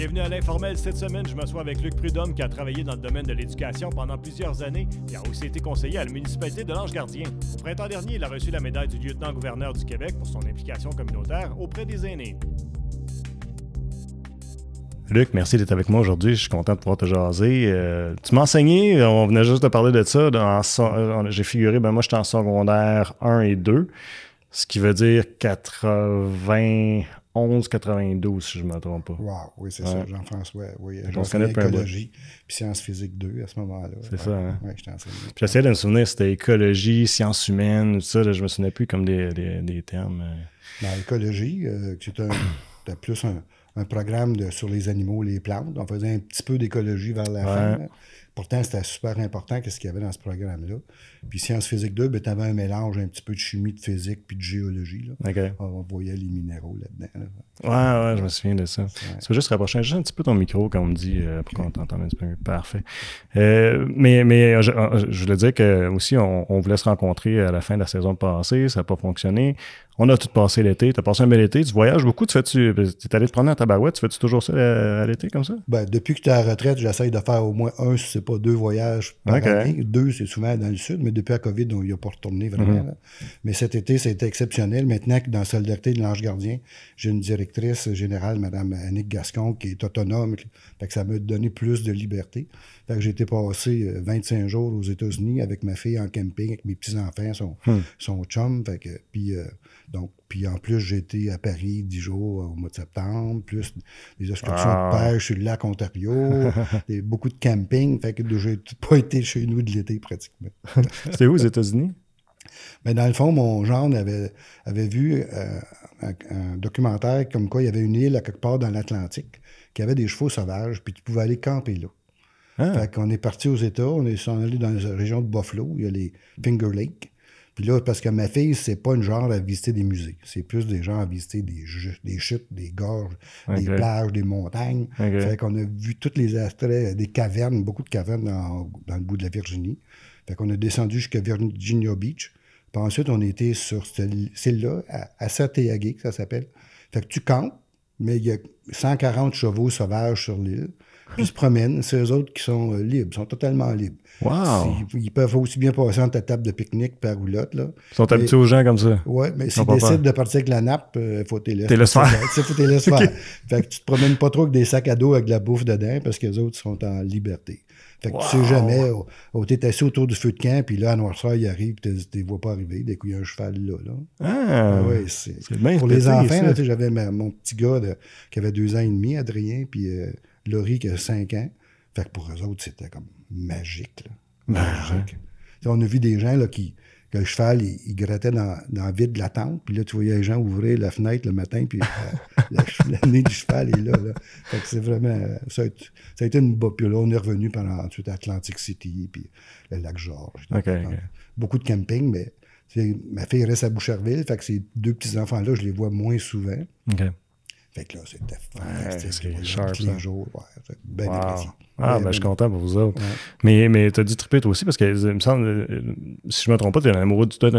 Bienvenue à l'Informel. Cette semaine, je m'assois avec Luc Prudhomme qui a travaillé dans le domaine de l'éducation pendant plusieurs années et a aussi été conseiller à la municipalité de l'Ange-Gardien. Au printemps dernier, il a reçu la médaille du lieutenant-gouverneur du Québec pour son implication communautaire auprès des aînés. Luc, merci d'être avec moi aujourd'hui. Je suis content de pouvoir te jaser. Tu m'as enseigné, on venait juste de parler de ça. J'ai figuré, moi j'étais en secondaire 1 et 2, ce qui veut dire 91-92, si je ne me trompe pas. Wow, oui, c'est ça, Jean-François. Oui, j'enseignais écologie, puis sciences physiques 2 à ce moment-là. C'est ça, hein? Oui, je t'ai enseigné. J'essayais de me souvenir, c'était écologie, sciences humaines, tout ça. Là, je me souvenais plus comme des termes. Dans l'écologie, c'était plus un programme sur les animaux, les plantes. On faisait un petit peu d'écologie vers la fin. Là. Pourtant, c'était super important qu'est-ce qu'il y avait dans ce programme-là. Puis Sciences physiques 2, tu avais un mélange un petit peu de chimie, de physique puis de géologie. Là. Okay. On voyait les minéraux là-dedans. Là. Ouais, je me souviens de ça. Tu veux juste rapprocher juste un petit peu ton micro, comme on me dit, pour qu'on t'entende un petit peu mieux. Parfait. Mais je voulais dire que aussi, on voulait se rencontrer à la fin de la saison passée. Ça n'a pas fonctionné. On a tout passé l'été. Tu as passé un bel été. Tu voyages beaucoup. Tu es allé te promener à Tabarouette. Tu fais-tu toujours ça à l'été comme ça? Ben, depuis que tu es à la retraite, j'essaye de faire au moins un, si c'est pas 2 voyages par année. 2, c'est souvent dans le sud, mais depuis la COVID, on n'y a pas retourné vraiment. Là. Mais cet été, c'était exceptionnel. Maintenant que dans la solidarité de l'Ange-Gardien, j'ai une directrice générale, Mme Annick Gascon, qui est autonome. Fait que ça m'a donné plus de liberté. Fait que j'ai été passé 25 jours aux États-Unis avec ma fille en camping, avec mes petits-enfants, son chum. Fait que, puis en plus, j'ai été à Paris 10 jours au mois de septembre, plus des excursions de pêche sur le lac Ontario, beaucoup de camping. Fait que j'ai pas été chez nous de l'été pratiquement. C'était où aux États-Unis? Mais dans le fond, mon gendre avait vu un documentaire comme quoi il y avait une île à quelque part dans l'Atlantique qui avait des chevaux sauvages, puis tu pouvais aller camper là. Fait qu'on est parti aux États, on est allé dans la région de Buffalo, il y a les Finger Lakes. Puis là, parce que ma fille, c'est pas une genre à visiter des musées. C'est plus des gens à visiter des chutes, des gorges, des plages, des montagnes. Fait qu'on a vu tous les attraits, des cavernes, beaucoup de cavernes dans le bout de la Virginie. Fait qu'on a descendu jusqu'à Virginia Beach. Puis ensuite, on était sur cette île-là, à Sateagé, que ça s'appelle. Fait que tu campes, mais il y a 140 chevaux sauvages sur l'île. Puis ils se promènent. C'est eux autres qui sont libres, sont totalement libres. Wow! Ils peuvent aussi bien passer entre ta table de pique-nique par roulotte. Là. Ils sont habitués aux gens comme ça. Oui, mais s'ils décident de partir avec la nappe, il faut te les laisser faire. Faut te les laisser faire. Fait que tu te promènes pas trop avec des sacs à dos avec de la bouffe dedans parce que les autres sont en liberté. Fait que tu sais jamais, t'es assis autour du feu de camp, puis là, à noirceur, il arrive, puis tu ne vois pas arriver. Dès qu'il y a un cheval là. Ouais, c'est bien pour les enfants, là, j'avais mon petit gars qui avait 2 ans et demi, Adrien, puis Laurie qui a 5 ans. Fait que pour eux autres, c'était comme magique. Là. Magique. On a vu des gens là, que le cheval, il grattait dans le vide de la tente, puis là, tu voyais les gens ouvrir la fenêtre le matin, puis le nez du cheval est là. Fait que c'est vraiment... Ça a été une bonne... Puis là, on est revenu pendant ensuite Atlantic City, puis le lac Georges. Beaucoup de camping, mais ma fille reste à Boucherville, fait que ces 2 petits-enfants-là, je les vois moins souvent. Fait que là, c'était fantastique. Tous les jours, c'est bien apprécié. Je suis content pour vous autres. Ouais. Mais tu as dû triper toi aussi, parce que, il me semble, si je ne me trompe pas, tu es un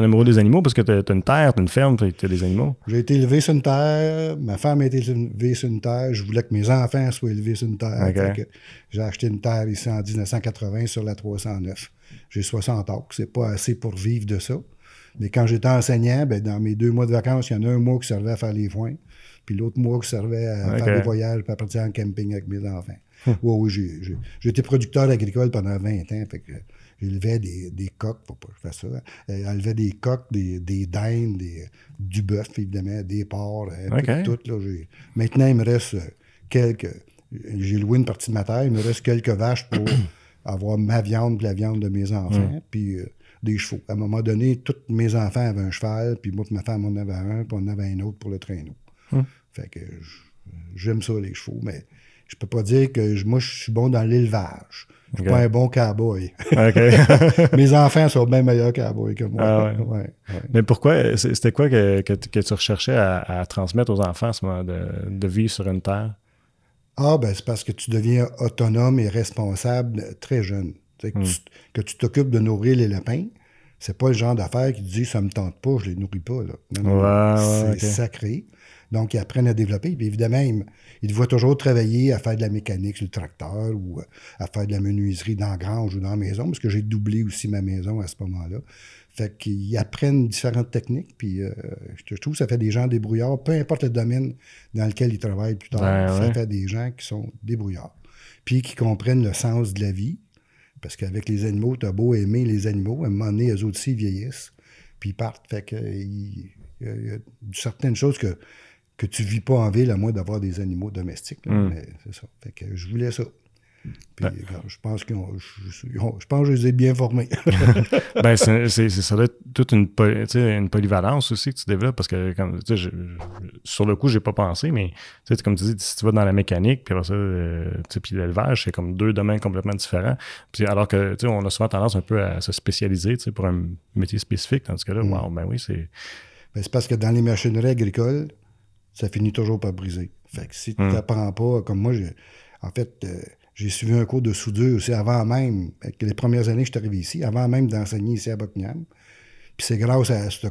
amoureux des animaux, parce que tu as une terre, tu as une ferme, tu as des animaux. J'ai été élevé sur une terre, ma femme a été élevée sur une terre, je voulais que mes enfants soient élevés sur une terre. Fait que j'ai acheté une terre ici en 1980 sur la 309. J'ai 60 ans, c'est pas assez pour vivre de ça. Mais quand j'étais enseignant, dans mes 2 mois de vacances, il y en a un mois qui servait à faire les foins. Puis l'autre mois qui servait à faire des voyages, puis à partir en camping avec mes enfants. Oui, j'ai été producteur agricole pendant 20 ans. Fait que j'élevais des coqs, faut pas que je fasse ça. J'élevais des coqs, des dindes, du bœuf, évidemment, des porcs, tout. Là, maintenant, il me reste j'ai loué une partie de ma terre, il me reste quelques vaches pour avoir ma viande et la viande de mes enfants. Puis des chevaux. À un moment donné, tous mes enfants avaient un cheval, puis moi et ma femme, on en avait un, puis on en avait un autre pour le traîneau. Fait que j'aime ça, les chevaux, mais je peux pas dire que moi, je suis bon dans l'élevage. Je suis pas un bon cowboy. Mes enfants sont bien meilleurs cowboys que moi. Mais pourquoi, c'était quoi que tu recherchais à transmettre aux enfants à ce moment de vivre sur une terre? C'est parce que tu deviens autonome et responsable très jeune. Que tu t'occupes de nourrir les lapins, c'est pas le genre d'affaire qui te dit « ça me tente pas, je les nourris pas ». C'est sacré. Donc, ils apprennent à développer. Puis évidemment, ils te voient toujours travailler à faire de la mécanique sur le tracteur ou à faire de la menuiserie dans la grange ou dans la maison, parce que j'ai doublé aussi ma maison à ce moment-là. Fait qu'ils apprennent différentes techniques, puis je trouve que ça fait des gens débrouillards, peu importe le domaine dans lequel ils travaillent plus tard, ça fait des gens qui sont débrouillards. Puis qui comprennent le sens de la vie, parce qu'avec les animaux, t'as beau aimer les animaux, à un moment donné, eux autres aussi, ils vieillissent, puis ils partent. Fait que il y a certaines choses que tu vis pas en ville, à moins d'avoir des animaux domestiques. Là, mais c'est ça. Fait que je voulais ça. Puis, je pense que je les ai bien formés. Ça doit être toute une polyvalence aussi que tu développes, parce que sur le coup, j'ai pas pensé, mais comme tu dis, si tu vas dans la mécanique, puis après ça, puis l'élevage, c'est comme deux domaines complètement différents. Puis alors que on a souvent tendance un peu à se spécialiser pour un métier spécifique, tandis que là, c'est... Ben, c'est parce que dans les machineries agricoles, ça finit toujours par briser. Fait que si tu n'apprends pas, comme moi, j'ai suivi un cours de soudure aussi avant même, les premières années que je suis arrivé ici, avant même d'enseigner ici à Buckingham. Puis c'est grâce à ce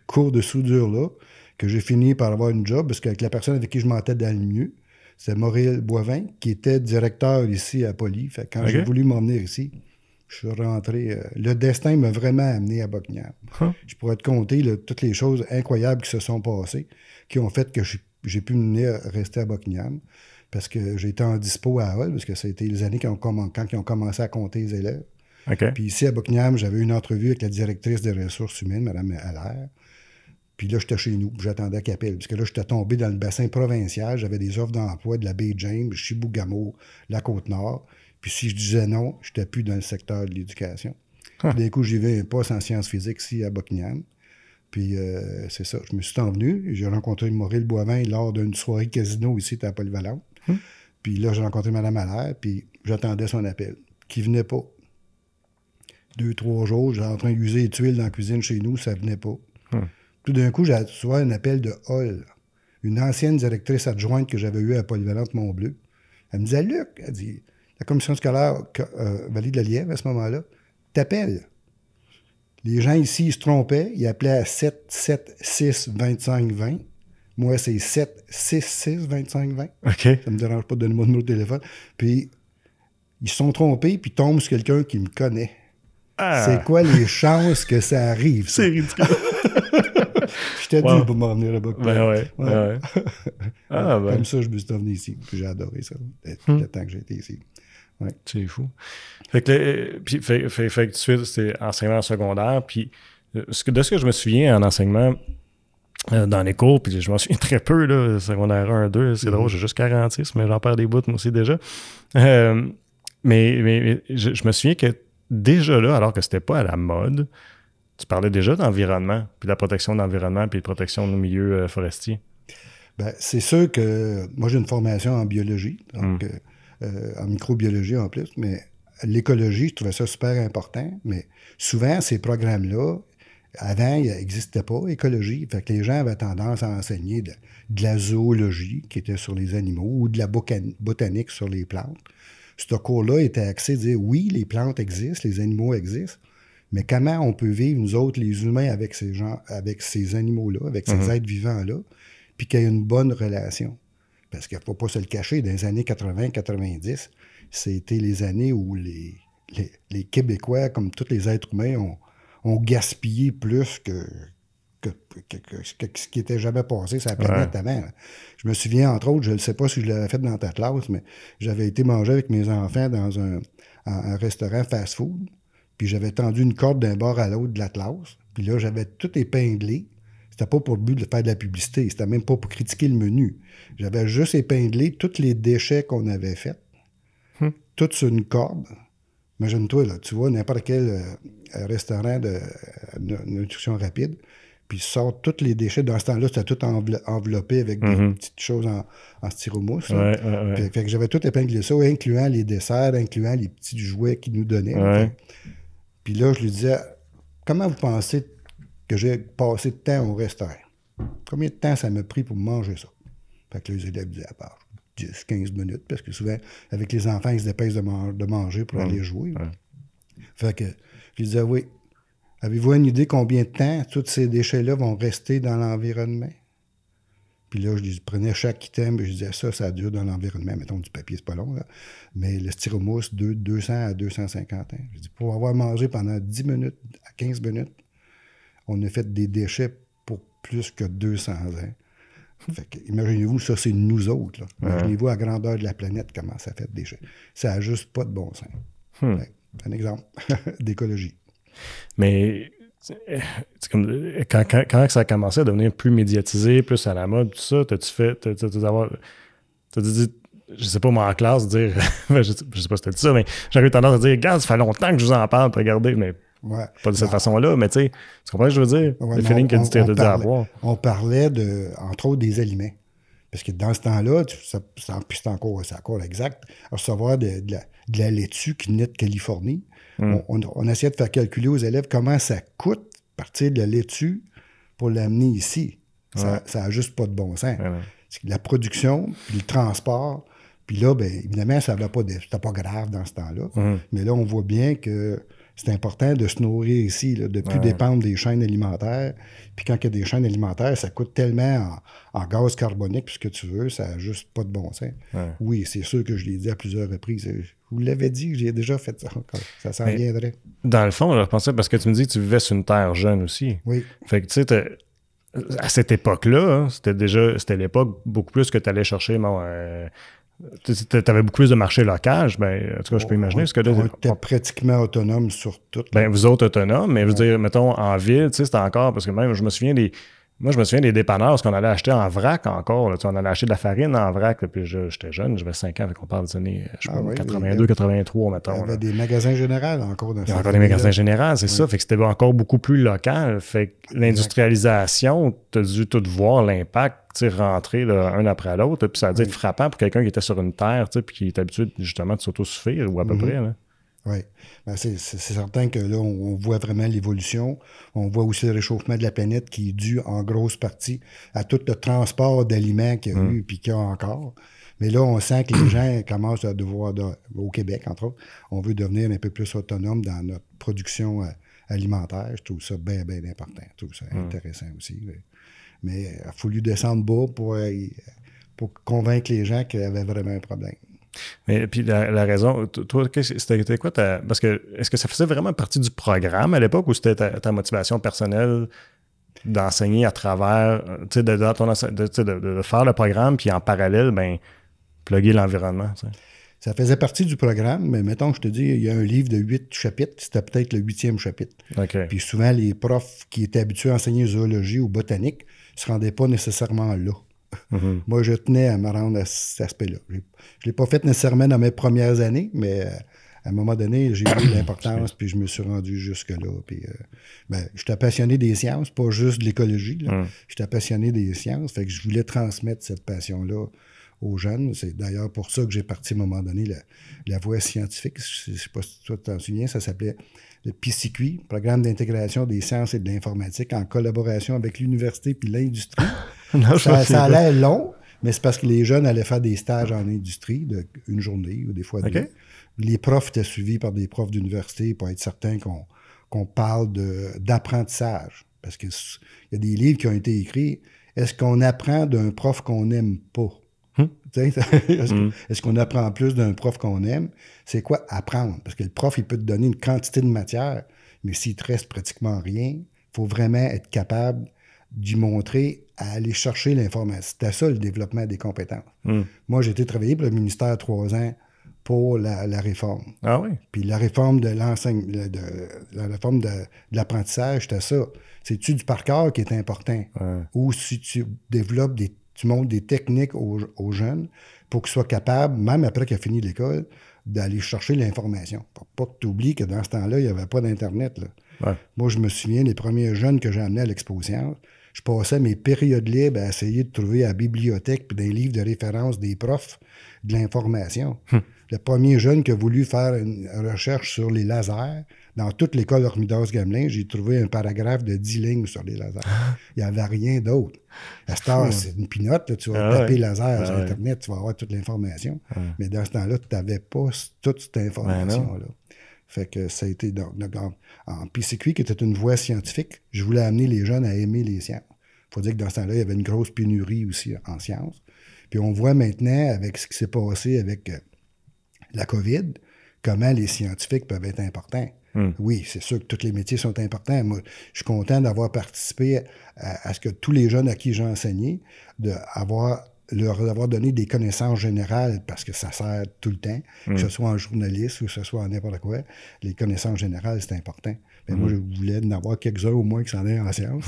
cours de soudure-là que j'ai fini par avoir une job, parce qu'avec la personne avec qui je m'entendais dans le mieux, c'est Maurice Boivin, qui était directeur ici à Poly. Fait que quand j'ai voulu m'emmener ici, je suis rentré. Le destin m'a vraiment amené à Buckingham. Je pourrais te compter toutes les choses incroyables qui se sont passées, qui ont fait que j'ai pu rester à Buckingham. Parce que j'étais en dispo à Hull, parce que ça a été les années quand ils ont commencé à compter les élèves. Puis ici, à Buckingham, j'avais une entrevue avec la directrice des ressources humaines, Mme Allaire. Puis là, j'étais chez nous, j'attendais qu'elle appelle. Parce que là, j'étais tombé dans le bassin provincial, j'avais des offres d'emploi de la baie James, Chibougamau, la Côte-Nord. Puis si je disais non, je n'étais plus dans le secteur de l'éducation. D'un coup, j'y vais un poste en sciences physiques ici à Buckingham. Puis c'est ça, je me suis envenu. J'ai rencontré Maurice Boivin lors d'une soirée casino ici à Polyvalente. Puis là, j'ai rencontré Mme Allaire, puis j'attendais son appel, qui venait pas. 2-3 jours, j'étais en train d'user les tuiles dans la cuisine chez nous, ça venait pas. Tout d'un coup, j'ai reçu un appel de Hull, une ancienne directrice adjointe que j'avais eue à Polyvalente Mont-Bleu. Elle me disait, Luc, elle dit, la commission scolaire Vallée de la Lièvre, à ce moment-là, t'appelle. Les gens ici, ils se trompaient, ils appelaient à 776-2520. Moi, c'est 766-2520. Ça ne me dérange pas de donner mon numéro de téléphone. Puis, ils se sont trompés, puis tombent sur quelqu'un qui me connaît. C'est quoi les chances que ça arrive? Ça? C'est ridicule. J'étais dû pour m'en venir à Buckingham. Comme ça, je me suis revenu ici. Puis j'ai adoré ça, le temps que j'ai été ici. Ouais. C'est fou. Fait que tout de suite, c'était enseignement secondaire. Puis, de ce que je me souviens en enseignement, dans les cours, puis je m'en souviens très peu, là, secondaire 1, 2, c'est drôle, j'ai juste 46, mais j'en perds des bouts, moi aussi, déjà. Mais je me souviens que déjà là, alors que c'était pas à la mode, tu parlais déjà d'environnement, puis de la protection de l'environnement, puis de protection de nos milieux forestiers. Bien, c'est sûr que moi, j'ai une formation en biologie, donc en microbiologie en plus, mais l'écologie, je trouvais ça super important, mais souvent, ces programmes-là, avant, il n'existait pas, écologie. Fait que les gens avaient tendance à enseigner de la zoologie, qui était sur les animaux, ou de la botanique sur les plantes. Ce cours-là était axé à dire, oui, les plantes existent, les animaux existent, mais comment on peut vivre, nous autres, les humains, avec ces gens, avec ces animaux-là, avec ces êtres vivants-là, puis qu'il y ait une bonne relation. Parce qu'il ne faut pas se le cacher, dans les années 80-90, c'était les années où les Québécois, comme tous les êtres humains, ont gaspillé plus que ce qui n'était jamais passé sur la planète avant. Je me souviens, entre autres, je ne sais pas si je l'avais fait dans ta classe, mais j'avais été manger avec mes enfants dans un restaurant fast-food, puis j'avais tendu une corde d'un bord à l'autre de la classe, puis là, j'avais tout épinglé. C'était pas pour le but de faire de la publicité, c'était même pas pour critiquer le menu. J'avais juste épinglé tous les déchets qu'on avait faits, tout sur une corde. Imagine-toi, là, tu vois, n'importe quel restaurant de nutrition rapide, puis sort tous les déchets. Dans ce temps-là, c'était tout enveloppé avec des petites choses en styromousse. Fait que j'avais tout épinglé ça, incluant les desserts, incluant les petits jouets qu'ils nous donnaient. Puis là, je lui disais, comment vous pensez que j'ai passé de temps au restaurant? Combien de temps ça m'a pris pour manger ça? Fait que les élèves disaient, à part 10-15 minutes, parce que souvent, avec les enfants, ils se dépêchent de manger pour aller jouer. Fait que je disais, oui, avez-vous une idée combien de temps tous ces déchets-là vont rester dans l'environnement? Puis là, je prenais chaque item et je disais ça dure dans l'environnement. Mettons, du papier, c'est pas long, là. Mais le styromousse, 200 à 250 ans. Je dis, pour avoir mangé pendant 10 minutes à 15 minutes, on a fait des déchets pour plus que 200 ans. Fait que, imaginez-vous, ça, c'est nous autres. Là. Imaginez-vous à grandeur de la planète comment ça fait de déchets. Ça n'a juste pas de bon sens. C'est un exemple d'écologie. Mais c'est comme, quand ça a commencé à devenir plus médiatisé, plus à la mode, tout ça, t'as dit, je sais pas moi en classe, dire, je sais pas si t'as dit ça, mais j'avais eu tendance à dire, regarde, ça fait longtemps que je vous en parle, regardez, mais pas de cette façon-là, mais tu sais, tu comprends ce que je veux dire? Le feeling que tu as dû avoir. On parlait, entre autres, des aliments. Parce que dans ce temps-là, puis c'est encore exact, à recevoir de la laitue qui venait de Californie, on essayait de faire calculer aux élèves comment ça coûte partir de la laitue pour l'amener ici. Ça n'a juste pas de bon sens. La production, puis le transport, puis là, bien, évidemment, c'était pas grave dans ce temps-là. Mais là, on voit bien que c'est important de se nourrir ici, là, de ne plus dépendre des chaînes alimentaires. Puis quand il y a des chaînes alimentaires, ça coûte tellement en gaz carbonique, puis ce que tu veux, ça n'a juste pas de bon sens. Oui, c'est sûr que je l'ai dit à plusieurs reprises. Je vous l'avais dit, j'ai déjà fait ça. Ça s'en viendrait. Dans le fond, je pensais, parce que tu me dis que tu vivais sur une terre jeune aussi. Oui. Fait que tu sais, à cette époque-là, hein, c'était l'époque beaucoup plus que tu allais chercher, tu avais beaucoup plus de marché local, ben, en tout cas, je peux imaginer. Parce que là, on était pratiquement autonome sur tout. Ben, vous autres autonomes, mais je veux dire, mettons, en ville, tu sais, c'était encore, parce que même, je me souviens des dépanneurs, parce qu'on allait acheter en vrac encore. Là, on allait acheter de la farine en vrac, là, puis j'étais jeune, j'avais 5 ans, on parle des années, je sais pas, 82, 83, mettons. Il y avait des magasins généraux encore dans Il y a encore des magasins généraux, c'est ça. Fait que c'était encore beaucoup plus local. Fait que l'industrialisation, tu as dû tout voir l'impact rentrer là, un après l'autre. Puis ça a dû être frappant pour quelqu'un qui était sur une terre, puis qui est habitué justement de s'autosuffire, ou à peu près. Là. Oui. Ben, c'est certain que là, on voit vraiment l'évolution. On voit aussi le réchauffement de la planète qui est dû en grosse partie à tout le transport d'aliments qu'il y a eu et qu'il y a encore. Mais là, on sent que les gens commencent à devoir, au Québec, entre autres, on veut devenir un peu plus autonome dans notre production alimentaire. Je trouve ça bien, bien important. Je trouve ça intéressant aussi. Mais il a fallu descendre bas pour convaincre les gens qu'il y avait vraiment un problème. Mais puis la raison, toi, c'était quoi parce que est-ce que ça faisait vraiment partie du programme à l'époque ou c'était ta motivation personnelle d'enseigner à travers, tu sais, de faire le programme puis en parallèle, ben, plugger l'environnement, tu sais? Ça faisait partie du programme, mais mettons, je te dis, il y a un livre de 8 chapitres, c'était peut-être le 8e chapitre. Okay. Puis souvent, les profs qui étaient habitués à enseigner zoologie ou botanique ne se rendaient pas nécessairement là. Moi, je tenais à me rendre à cet aspect-là. Je ne l'ai pas fait nécessairement dans mes premières années, mais à un moment donné, j'ai eu l'importance, puis je me suis rendu jusque-là. Puis, j'étais passionné des sciences, pas juste de l'écologie. J'étais passionné des sciences, fait que je voulais transmettre cette passion-là aux jeunes. C'est d'ailleurs pour ça que j'ai parti à un moment donné la voie scientifique. Je ne sais pas si toi tu t'en souviens, ça s'appelait le PCQI, Programme d'intégration des sciences et de l'informatique, en collaboration avec l'université puis l'industrie. Ça allait long, mais c'est parce que les jeunes allaient faire des stages en industrie d'une journée ou des fois deux. Les profs étaient suivis par des profs d'université pour être certains qu'on parle d'apprentissage. Parce qu'il y a des livres qui ont été écrits. Est-ce qu'on apprend d'un prof qu'on n'aime pas? Est-ce qu'on apprend plus d'un prof qu'on aime? C'est quoi apprendre? Parce que le prof, il peut te donner une quantité de matière, mais s'il te reste pratiquement rien, il faut vraiment être capable d'y montrer à aller chercher l'information. C'était ça, le développement des compétences. Moi, j'ai été travailler pour le ministère 3 ans pour la réforme. Ah oui? Puis la réforme de l'enseignement, la réforme de l'apprentissage, c'était ça. C'est-tu du par cœur qui est important? Ou si tu développes tu montres des techniques aux jeunes pour qu'ils soient capables, même après qu'ils aient fini l'école, d'aller chercher l'information. Pour pas que tu oublies que dans ce temps-là, il n'y avait pas d'Internet. Moi, je me souviens, les premiers jeunes que j'ai amenés à l'Expo Science, je passais mes périodes libres à essayer de trouver à la bibliothèque puis dans les livres de référence des profs de l'information. Le premier jeune qui a voulu faire une recherche sur les lasers, dans toute l'école Hormidas-Gamelin, j'ai trouvé un paragraphe de 10 lignes sur les lasers. Il n'y avait rien d'autre. À cette heure, c'est une pinotte, là, tu vas taper laser sur Internet, tu vas avoir toute l'information. Mais dans ce temps-là, tu n'avais pas toute cette information-là. Fait que ça a été en PCQI, qui était une voie scientifique, je voulais amener les jeunes à aimer les sciences. Il faut dire que dans ce temps-là, il y avait une grosse pénurie aussi en sciences. Puis on voit maintenant, avec ce qui s'est passé avec la COVID, comment les scientifiques peuvent être importants. Oui, c'est sûr que tous les métiers sont importants. Moi, je suis content d'avoir participé à ce que tous les jeunes à qui j'ai enseigné, leur avoir donné des connaissances générales, parce que ça sert tout le temps, que ce soit en journaliste ou que ce soit en n'importe quoi. Les connaissances générales, c'est important. Mais moi, je voulais en avoir quelques-uns au moins qui s'en aient en sciences.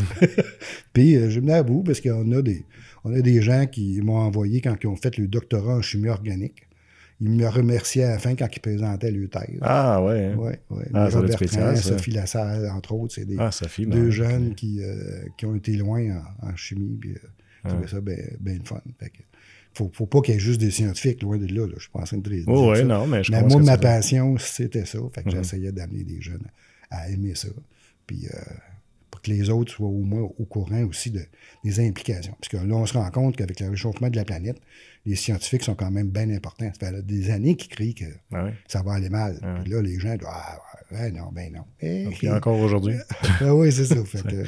Puis, je venais à bout parce qu'on a des gens qui m'ont envoyé quand ils ont fait le doctorat en chimie organique. Ils me remerciaient à la fin quand ils présentaient leur thèse. Ah, ouais. Oui. Ah, ça Robert spécial, Tran, Sophie Lassalle, entre autres, c'est Sophie, deux jeunes qui ont été loin en chimie. Puis, je trouvais ça bien le fun. Fait que, faut pas qu'il y ait juste des scientifiques loin de là. Je suis pas en train de dire ça. Non, mais je mais moi, ma passion, c'était ça. Fait que j'essayais d'amener des jeunes à aimer ça. Puis pour que les autres soient au moins au courant aussi des implications. Parce que là, on se rend compte qu'avec le réchauffement de la planète, les scientifiques sont quand même bien importants. Ça fait des années qu'ils crient que ça va aller mal. Puis là, les gens disent non. Puis encore aujourd'hui. Oui, c'est ça. Fait que,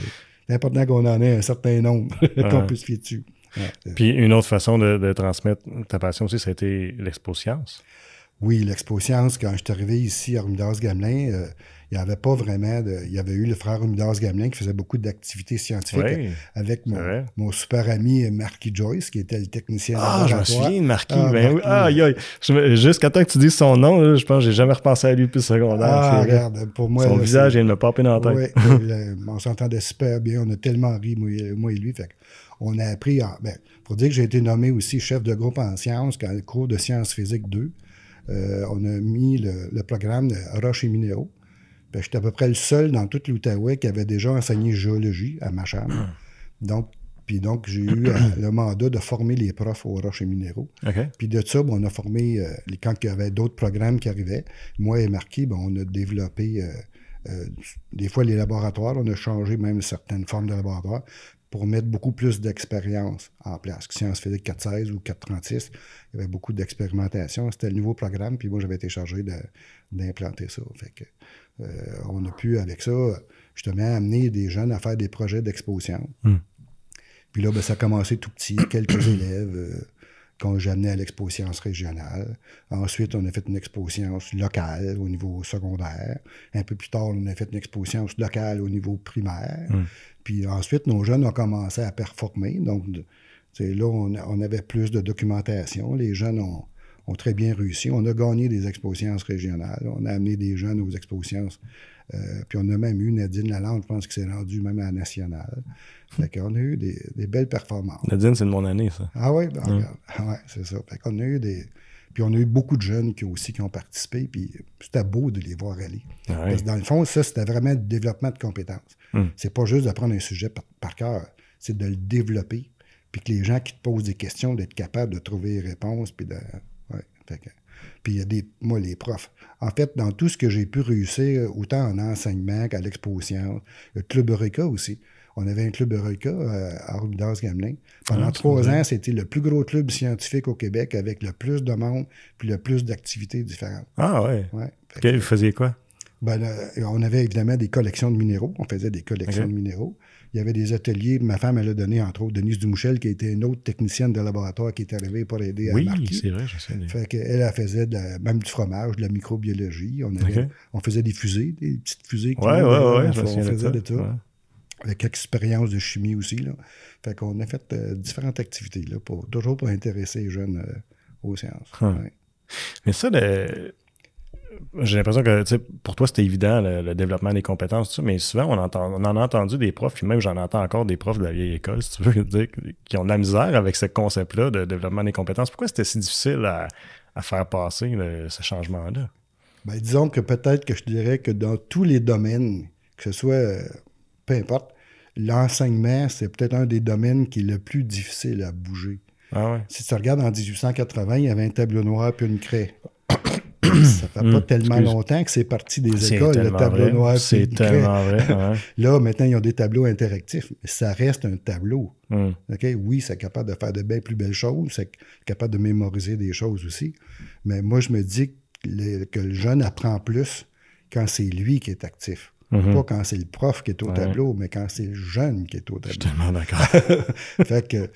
c'est important qu'on en ait un certain nombre qu'on puisse fier dessus. Ouais, puis une autre façon de transmettre ta passion aussi, ça a été l'Expo Science. Oui, l'Expo Science, quand je suis arrivé ici à Rumidas-Gamelin, il n'y avait pas vraiment il y avait eu le frère Rumidas-Gamelin qui faisait beaucoup d'activités scientifiques avec mon super ami Marky Joyce, qui était le technicien laboratoire. Je me souviens de Marky. Jusqu'à temps que tu dises son nom, là, je pense que j'ai jamais repensé à lui depuis le secondaire. Regarde, pour moi... Son visage vient de me popper dans la tête. Oui, on s'entendait super bien. On a tellement ri, moi et lui. Fait on a appris... faut dire que j'ai été nommé aussi chef de groupe en sciences quand le cours de sciences physiques 2. On a mis le programme de roches et minéraux. J'étais à peu près le seul dans toute l'Outaouais qui avait déjà enseigné géologie à ma chambre. Donc, j'ai eu le mandat de former les profs aux roches et minéraux. Puis de ça, on a formé, quand il y avait d'autres programmes qui arrivaient, moi et Marquis, on a développé des fois les laboratoires. On a changé même certaines formes de laboratoires pour mettre beaucoup plus d'expérience en place. Sciences physiques 416 ou 436, il y avait beaucoup d'expérimentation. C'était le nouveau programme, puis moi, j'avais été chargé d'implanter ça. Fait que, on a pu, avec ça, justement, amener des jeunes à faire des projets d'expo sciences. Puis là, ça a commencé tout petit, quelques élèves qu'on j'amenais à l'expo sciences régionale. Ensuite, on a fait une expo sciences locale au niveau secondaire. Un peu plus tard, on a fait une expo sciences locale au niveau primaire. Puis ensuite, nos jeunes ont commencé à performer. Donc, là, on avait plus de documentation. Les jeunes ont très bien réussi. On a gagné des expos sciences régionales. On a amené des jeunes aux expos sciences. Puis on a même eu Nadine Lalande, je pense, qui s'est rendue même à la nationale. Fait qu'on a eu des belles performances. Nadine, c'est de mon année, ça. Ah oui? Regarde. Ouais, c'est ça. Fait qu'on a eu Puis on a eu beaucoup de jeunes qui ont participé, puis c'était beau de les voir aller. Parce que dans le fond, ça, c'était vraiment le développement de compétences. C'est pas juste d'apprendre un sujet par cœur, c'est de le développer, puis que les gens qui te posent des questions, d'être capable de trouver les réponses, puis puis il y a moi, les profs. En fait, dans tout ce que j'ai pu réussir, autant en enseignement qu'à l'expo sciences, le Club Eureka aussi. On avait un club Eureka à Rumidas-Gamelin. Pendant 3 ans, c'était le plus gros club scientifique au Québec avec le plus de monde puis le plus d'activités différentes. Ah ouais? Vous faisiez quoi? On avait évidemment des collections de minéraux. On faisait des collections de minéraux. Il y avait des ateliers. Ma femme, elle a donné, entre autres, Denise Dumouchel, qui était une autre technicienne de laboratoire qui est arrivée pour aider à Marquis. Oui, c'est vrai, je sais. Fait qu'elle, elle faisait même du fromage, de la microbiologie. On faisait des fusées, des petites fusées. On faisait de ça. Ouais. Avec expérience de chimie aussi. Là. Fait qu'on a fait différentes activités, là, toujours pour intéresser les jeunes aux sciences. Mais ça, j'ai l'impression que pour toi, c'était évident, le développement des compétences, tout ça, mais souvent, on en a entendu des profs, puis même j'en entends encore des profs de la vieille école, si tu veux dire, qui ont de la misère avec ce concept-là de développement des compétences. Pourquoi c'était si difficile à faire passer ce changement-là? Disons que peut-être que je dirais que dans tous les domaines, que ce soit, peu importe, l'enseignement, c'est peut-être un des domaines qui est le plus difficile à bouger. Si tu regardes en 1880, il y avait un tableau noir puis une craie. Ça fait pas tellement longtemps que c'est parti des écoles, le tableau noir puis une craie. C'est tellement vrai. Là, maintenant, ils ont des tableaux interactifs, mais ça reste un tableau. Okay? Oui, c'est capable de faire de bien plus belles choses, c'est capable de mémoriser des choses aussi. Mais moi, je me dis que le jeune apprend plus quand c'est lui qui est actif. Pas quand c'est le prof qui est au tableau, mais quand c'est le jeune qui est au tableau. Je suis tellement d'accord. Fait que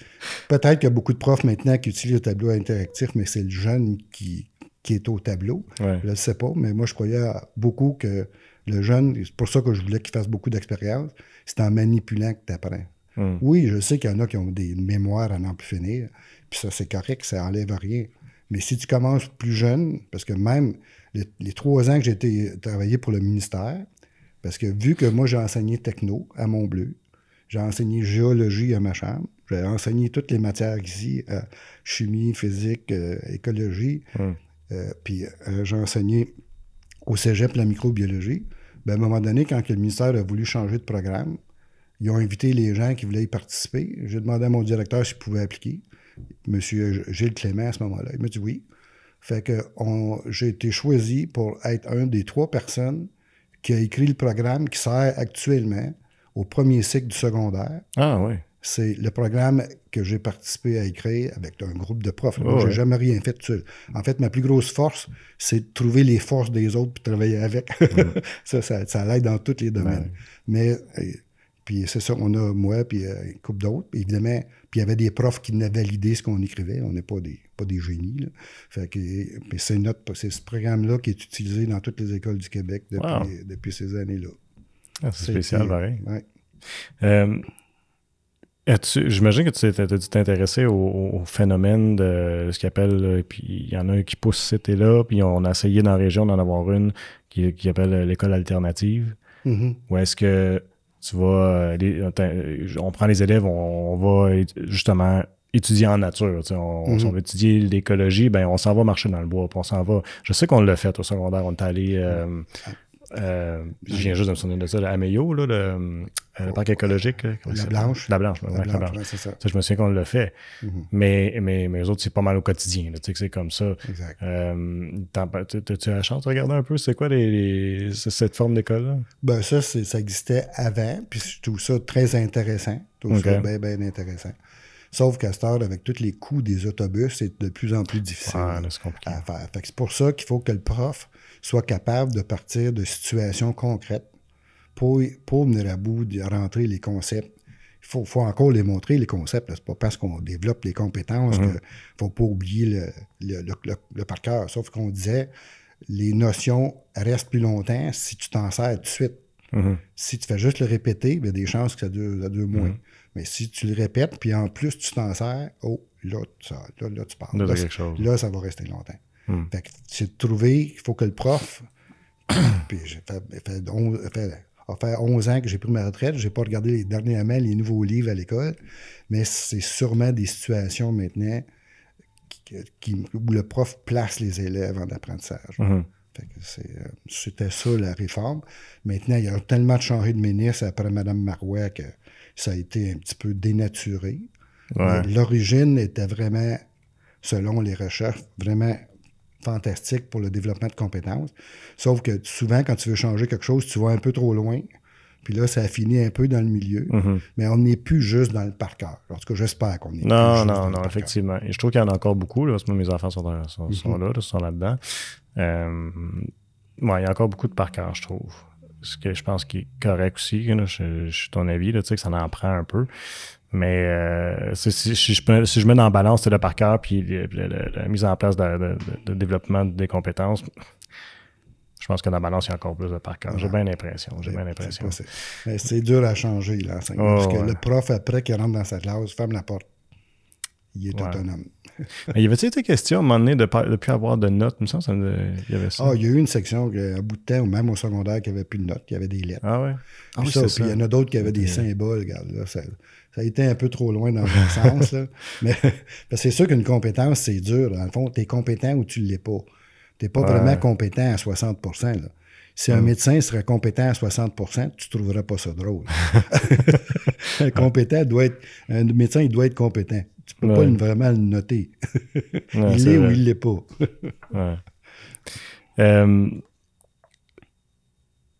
peut-être qu'il y a beaucoup de profs maintenant qui utilisent le tableau interactif, mais c'est le jeune qui est au tableau. Ouais. Je ne sais pas, mais moi, je croyais beaucoup que le jeune, c'est pour ça que je voulais qu'il fasse beaucoup d'expérience, c'est en manipulant que tu apprends. Oui, je sais qu'il y en a qui ont des mémoires à n'en plus finir, puis ça, c'est correct, ça n'enlève rien. Mais si tu commences plus jeune, parce que même les 3 ans que j'ai travaillé pour le ministère, parce que vu que moi, j'ai enseigné techno à Montbleu, j'ai enseigné géologie à ma chambre, j'ai enseigné toutes les matières ici, chimie, physique, écologie, puis j'ai enseigné au cégep la microbiologie. Ben, à un moment donné, quand le ministère a voulu changer de programme, ils ont invité les gens qui voulaient y participer. J'ai demandé à mon directeur s'il pouvait appliquer. M. Gilles Clément, à ce moment-là. Il m'a dit oui. Fait que j'ai été choisi pour être un des 3 personnes qui a écrit le programme qui sert actuellement au premier cycle du secondaire. Ah oui. C'est le programme que j'ai participé à écrire avec un groupe de profs. Moi, j'ai jamais rien fait tout seul. En fait, ma plus grosse force, c'est de trouver les forces des autres et de travailler avec. ça l'aide dans tous les domaines. Mais, puis c'est ça, on a moi puis une couple d'autres. Évidemment, puis il y avait des profs qui venaient valider ce qu'on écrivait. On n'est pas des génies. Là. Fait que, c'est ce programme-là qui est utilisé dans toutes les écoles du Québec depuis ces années-là. Ah, c'est spécial, pareil. Ouais. J'imagine que tu as dû t'intéresser au phénomène de ce qu'ils appellent, puis il y en a un qui pousse cet été-là, puis on a essayé dans la région d'en avoir une qui appelle l'école alternative. Où est-ce que tu vas, on prend les élèves, on va justement étudier en nature. Si on veut étudier l'écologie, ben on s'en va marcher dans le bois, puis on s'en va. Je sais qu'on l'a fait au secondaire, on est allé. Je viens juste de me souvenir de ça, à Meillot, là, le parc écologique. La Blanche. La Blanche, ouais, c'est ça. Je me souviens qu'on l'a fait. Mais eux autres, c'est pas mal au quotidien. Tu sais que c'est comme ça. Exact. As-tu la chance de regarder un peu c'est quoi cette forme d'école-là? Ben ça existait avant, puis je trouve ça très intéressant. Je trouve ça bien, bien intéressant. Sauf qu'à cette heure, avec tous les coûts des autobus, c'est de plus en plus difficile à faire. Fait que c'est pour ça qu'il faut que le prof soit capable de partir de situations concrètes pour venir à bout de rentrer les concepts. Il faut encore les montrer, les concepts. C'est pas parce qu'on développe les compétences qu'il ne faut pas oublier le par cœur. Sauf qu'on disait, les notions restent plus longtemps si tu t'en sers tout de suite. Si tu fais juste le répéter, il y a des chances que ça dure moins. Mais si tu le répètes, puis en plus tu t'en sers, là tu parles. Là, ça va rester longtemps. Fait que c'est de trouver, il faut que le prof, puis ça fait 11 ans que j'ai pris ma retraite, j'ai pas regardé dernièrement les nouveaux livres à l'école, mais c'est sûrement des situations maintenant où le prof place les élèves en apprentissage. Fait que c'était ça la réforme. Maintenant, il y a tellement de changé de ministre après Mme Marois que ça a été un petit peu dénaturé. L'origine était vraiment, selon les recherches, vraiment fantastique pour le développement de compétences. Sauf que souvent, quand tu veux changer quelque chose, tu vas un peu trop loin. Puis là, ça a fini un peu dans le milieu. Mais on n'est plus juste dans le par cœur. En tout cas, j'espère qu'on est plus juste dans le par effectivement. Et je trouve qu'il y en a encore beaucoup. Là, parce que mes enfants sont là-dedans. Il y a encore beaucoup de par cœur, je trouve. Ce que je pense qui est correct aussi. Là, je suis ton avis, là, tu sais, que ça en prend un peu. Mais si je mets dans la balance le par cœur puis la mise en place de développement des compétences, je pense que dans la balance, il y a encore plus de par cœur. J'ai bien l'impression. Mais c'est dur à changer, l'enseignement. Parce que le prof, après qu'il rentre dans sa classe, ferme la porte. Il est autonome. Mais y avait-il été question à un moment donné de ne plus avoir de notes? Il me semble qu'il y avait ça. Il y a eu une section, à bout de temps, même au secondaire, qui n'avait plus de notes, qui avait des lettres. Ah ouais? Puis il y en a d'autres qui avaient des symboles. Regarde, là, ça a été un peu trop loin dans le sens. Là. Mais c'est sûr qu'une compétence, c'est dur. Dans le fond, tu es compétent ou tu ne l'es pas. Tu n'es pas vraiment compétent à 60 %. Là. Si un médecin serait compétent à 60 %, tu ne trouverais pas ça drôle. Un médecin, il doit être compétent. Tu ne peux pas vraiment le noter. Il l'est ou il ne l'est pas.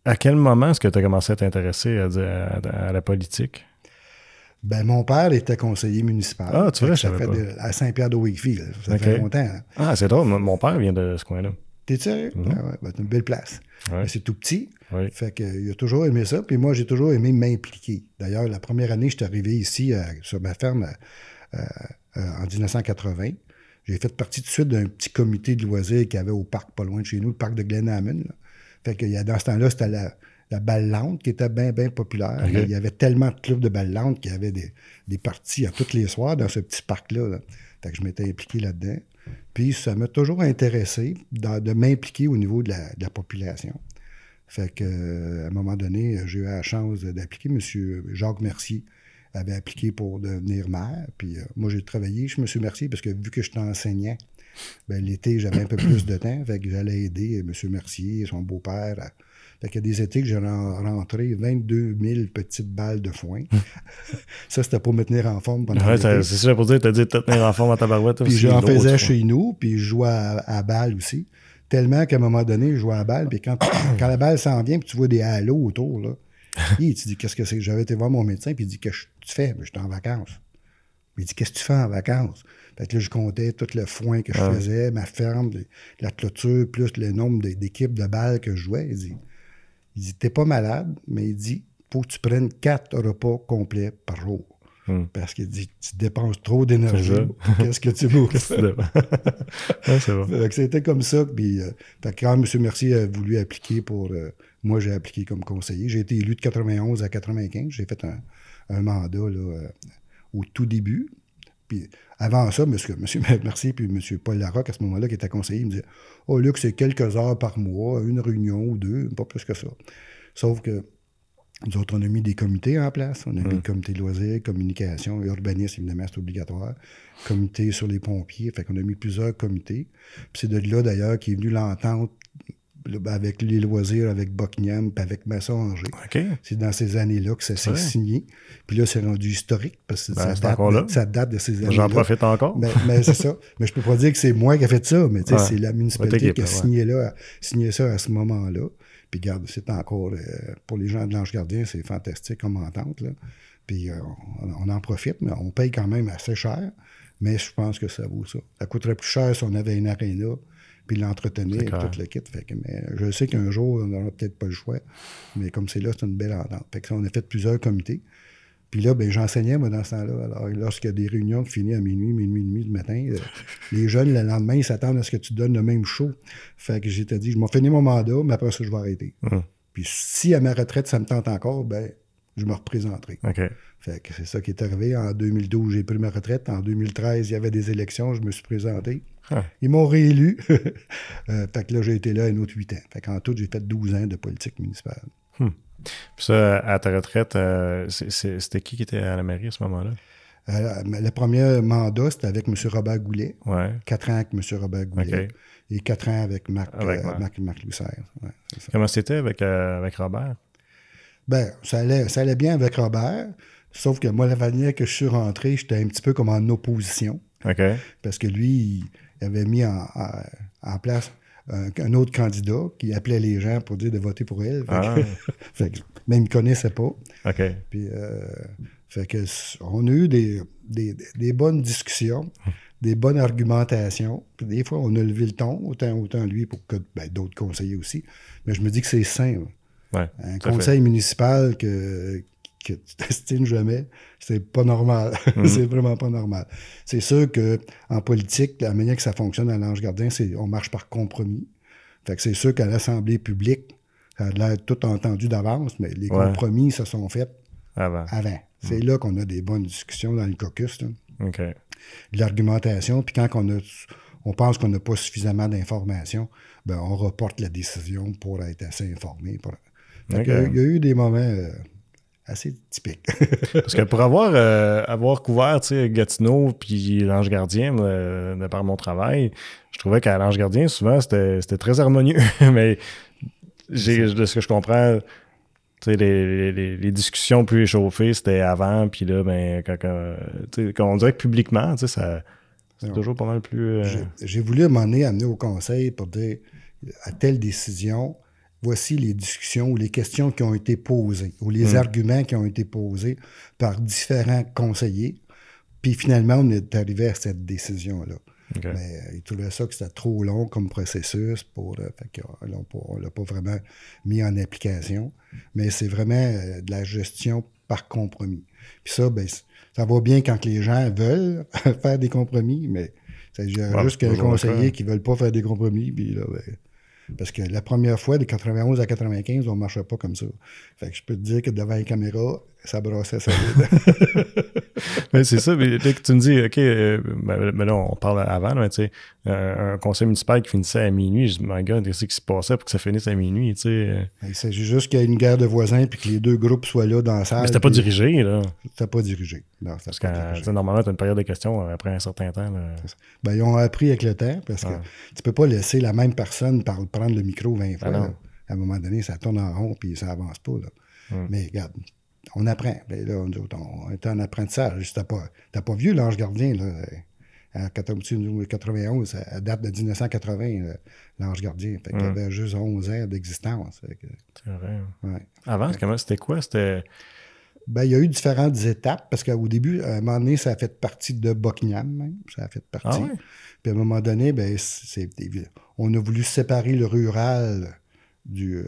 À quel moment est-ce que tu as commencé à t'intéresser à la politique? Ben, mon père était conseiller municipal. Ah, tu vois, ça fait à Saint-Pierre-de-Wakefield. Ça fait longtemps. Hein. Ah, c'est drôle. Mon père vient de ce coin-là. T'es sérieux? C'est une belle place. Ouais. C'est tout petit. Oui. Fait qu'il a toujours aimé ça. Puis moi, j'ai toujours aimé m'impliquer. D'ailleurs, la première année, je suis arrivé ici sur ma ferme en 1980. J'ai fait partie tout de suite d'un petit comité de loisirs qu'il y avait au parc pas loin de chez nous, le parc de Glenhammon. Fait que dans ce temps-là, c'était la balle lente qui était bien, bien populaire. Okay. Il y avait tellement de clubs de balle lente qu'il y avait des parties à tous les soirs dans ce petit parc-là. Là. Fait que je m'étais impliqué là-dedans. Puis ça m'a toujours intéressé de m'impliquer au niveau de la population. Fait que, à un moment donné, j'ai eu la chance d'appliquer. M. Jacques Mercier avait appliqué pour devenir maire. Puis moi, j'ai travaillé chez M. Mercier parce que vu que j'étais enseignant, ben, l'été, j'avais un peu plus de temps. Fait que j'allais aider M. Mercier et son beau-père. Fait qu'il y a des étés que j'ai rentré 22 000 petites balles de foin. Ça, c'était pour me tenir en forme pendant l'été. C'est ça pour dire, t'as dit de te tenir en forme à ta barouette. Puis j'en faisais chez nous, puis je jouais à balle aussi. Tellement qu'à un moment donné, je jouais à balle, puis quand la balle s'en vient, puis tu vois des halos autour, là, il te dit, qu'est-ce que c'est? J'avais été voir mon médecin, puis il dit, qu'est-ce que tu fais? Ben, j'étais en vacances. Il dit, qu'est-ce que tu fais en vacances? Fait que là, je comptais tout le foin que je faisais, ma ferme, la clôture, plus le nombre d'équipes de balles que je jouais. Il dit, t'es pas malade, mais il dit, faut que tu prennes 4 repas complets par jour. Parce qu'il dit, tu dépenses trop d'énergie. Qu'est-ce que tu bouffes? C'est bon. C'était comme ça. Puis, quand M. Mercier a voulu appliquer pour... moi, j'ai appliqué comme conseiller. J'ai été élu de 91 à 95. J'ai fait un mandat là, au tout début. Puis avant ça, M. Mercier puis M. Paul Larocque, à ce moment-là, qui était conseiller, il me disait « Oh, Luc, c'est quelques heures par mois, une réunion ou deux, pas plus que ça. » Sauf que nous autres, on a mis des comités en place. On a mis le comité de loisirs, communication, urbanisme, évidemment, c'est obligatoire. Comité sur les pompiers. Fait qu'on a mis plusieurs comités. Puis c'est de là, d'ailleurs, qu'est venue l'entente avec les loisirs, avec Buckingham, puis avec Masson-Angers. Okay. C'est dans ces années-là que ça s'est signé. Puis là, c'est rendu historique, parce que ça date de ces années-là. J'en profite encore. Mais c'est ça. Mais je peux pas dire que c'est moi qui ai fait ça, mais c'est la municipalité qui a signé ça à ce moment-là. Puis, regarde, c'est encore, pour les gens de l'Ange Gardien, c'est fantastique comme entente, là. Puis, on en profite, mais on paye quand même assez cher, mais je pense que ça vaut ça. Ça coûterait plus cher si on avait une aréna, puis l'entretenir, tout le kit. Fait que, mais je sais qu'un jour, on n'aura peut-être pas le choix, mais comme c'est là, c'est une belle entente. Fait que ça, on a fait plusieurs comités. Puis là, ben, j'enseignais, moi, dans ce temps-là. Alors, lorsqu'il y a des réunions qui finissent à minuit et demi du matin, les jeunes, le lendemain, ils s'attendent à ce que tu donnes le même show. Fait que j'étais dit, je m'ai fini mon mandat, mais après ça, je vais arrêter. Puis si à ma retraite, ça me tente encore, ben, je me représenterai. Okay. Fait que c'est ça qui est arrivé. En 2012, j'ai pris ma retraite. En 2013, il y avait des élections, je me suis présenté. Ils m'ont réélu. Fait que là, j'ai été là un autre 8 ans. Fait qu'en tout, j'ai fait 12 ans de politique municipale. Puis ça, à ta retraite, c'était qui était à la mairie à ce moment-là? Le premier mandat, c'était avec M. Robert Goulet. 4 ans avec M. Robert Goulet. Okay. Et 4 ans avec Marc Loussert. Ouais, comment c'était avec Robert? Ben, ça allait bien avec Robert, sauf que moi, la manière que je suis rentré, j'étais un petit peu comme en opposition. Okay. Parce que lui, il avait mis en place un autre candidat qui appelait les gens pour dire de voter pour elle. Fait que, même il ne connaissait pas. Okay. Puis, fait que on a eu des bonnes discussions, des bonnes argumentations. Puis des fois, on a levé le ton, autant lui pour que d'autres conseillers aussi. Mais je me dis que c'est sain. Un conseil municipal que tu t'estimes jamais, c'est pas normal. C'est vraiment pas normal. C'est sûr qu'en politique, la manière que ça fonctionne à l'Ange Gardien, c'est on marche par compromis. Fait que c'est sûr qu'à l'Assemblée publique, ça a l'air tout entendu d'avance, mais les compromis se sont faits avant. C'est là qu'on a des bonnes discussions dans le caucus. Okay. L'argumentation, puis quand on pense qu'on n'a pas suffisamment d'informations, ben on reporte la décision pour être assez informé. Il y a eu des moments assez typiques. Parce que pour avoir couvert Gatineau puis l'Ange Gardien de par mon travail, je trouvais qu'à l'Ange Gardien, souvent, c'était très harmonieux. Mais de ce que je comprends, les discussions plus échauffées, c'était avant, puis là, ben, quand on dirait que publiquement, c'est toujours pas mal plus... J'ai voulu à un moment donné amener au conseil pour dire, à telle décision, voici les discussions ou les questions qui ont été posées, ou les arguments qui ont été posés par différents conseillers, puis finalement, on est arrivé à cette décision-là. Okay. Mais ils trouvaient ça que c'était trop long comme processus fait qu'on ne l'a pas vraiment mis en application. Mais c'est vraiment de la gestion par compromis. Puis ça, ben, ça va bien quand les gens veulent faire des compromis, mais c'est juste qu'un conseiller qui ne veut pas faire des compromis, puis là, ben, parce que la première fois, de 91 à 95, on ne marchait pas comme ça. Fait que je peux te dire que devant les caméras, ça brassait solide. Mais c'est ça, mais dès que tu me dis, OK, mais là, on parle avant, mais tu sais, un conseil municipal qui finissait à minuit, je dis, my God, qu'est-ce qui se passait pour que ça finisse à minuit, tu sais? Il s'agit juste qu'il y ait une guerre de voisins puis que les deux groupes soient là dans la salle. Mais c'était pas dirigé, là. C'était pas dirigé. Non, parce que normalement, tu as une période de questions après un certain temps. Là. Ben, ils ont appris avec le temps parce que tu peux pas laisser la même personne prendre le micro 20 fois. Là. À un moment donné, ça tourne en rond puis ça avance pas. Là. Mais regarde, on apprend. Ben, là, on est en apprentissage. T'as pas vu l'Ange Gardien, là. En 91, à date de 1980, l'Ange Gardien. Fait qu'il avait juste 11 ans d'existence. C'est vrai. Ouais. Avant, c'était quoi? Ben, il y a eu différentes étapes, parce qu'au début, à un moment donné, ça a fait partie de Buckingham, même. Ça a fait partie. Ah ouais? Puis à un moment donné, ben, on a voulu séparer le rural de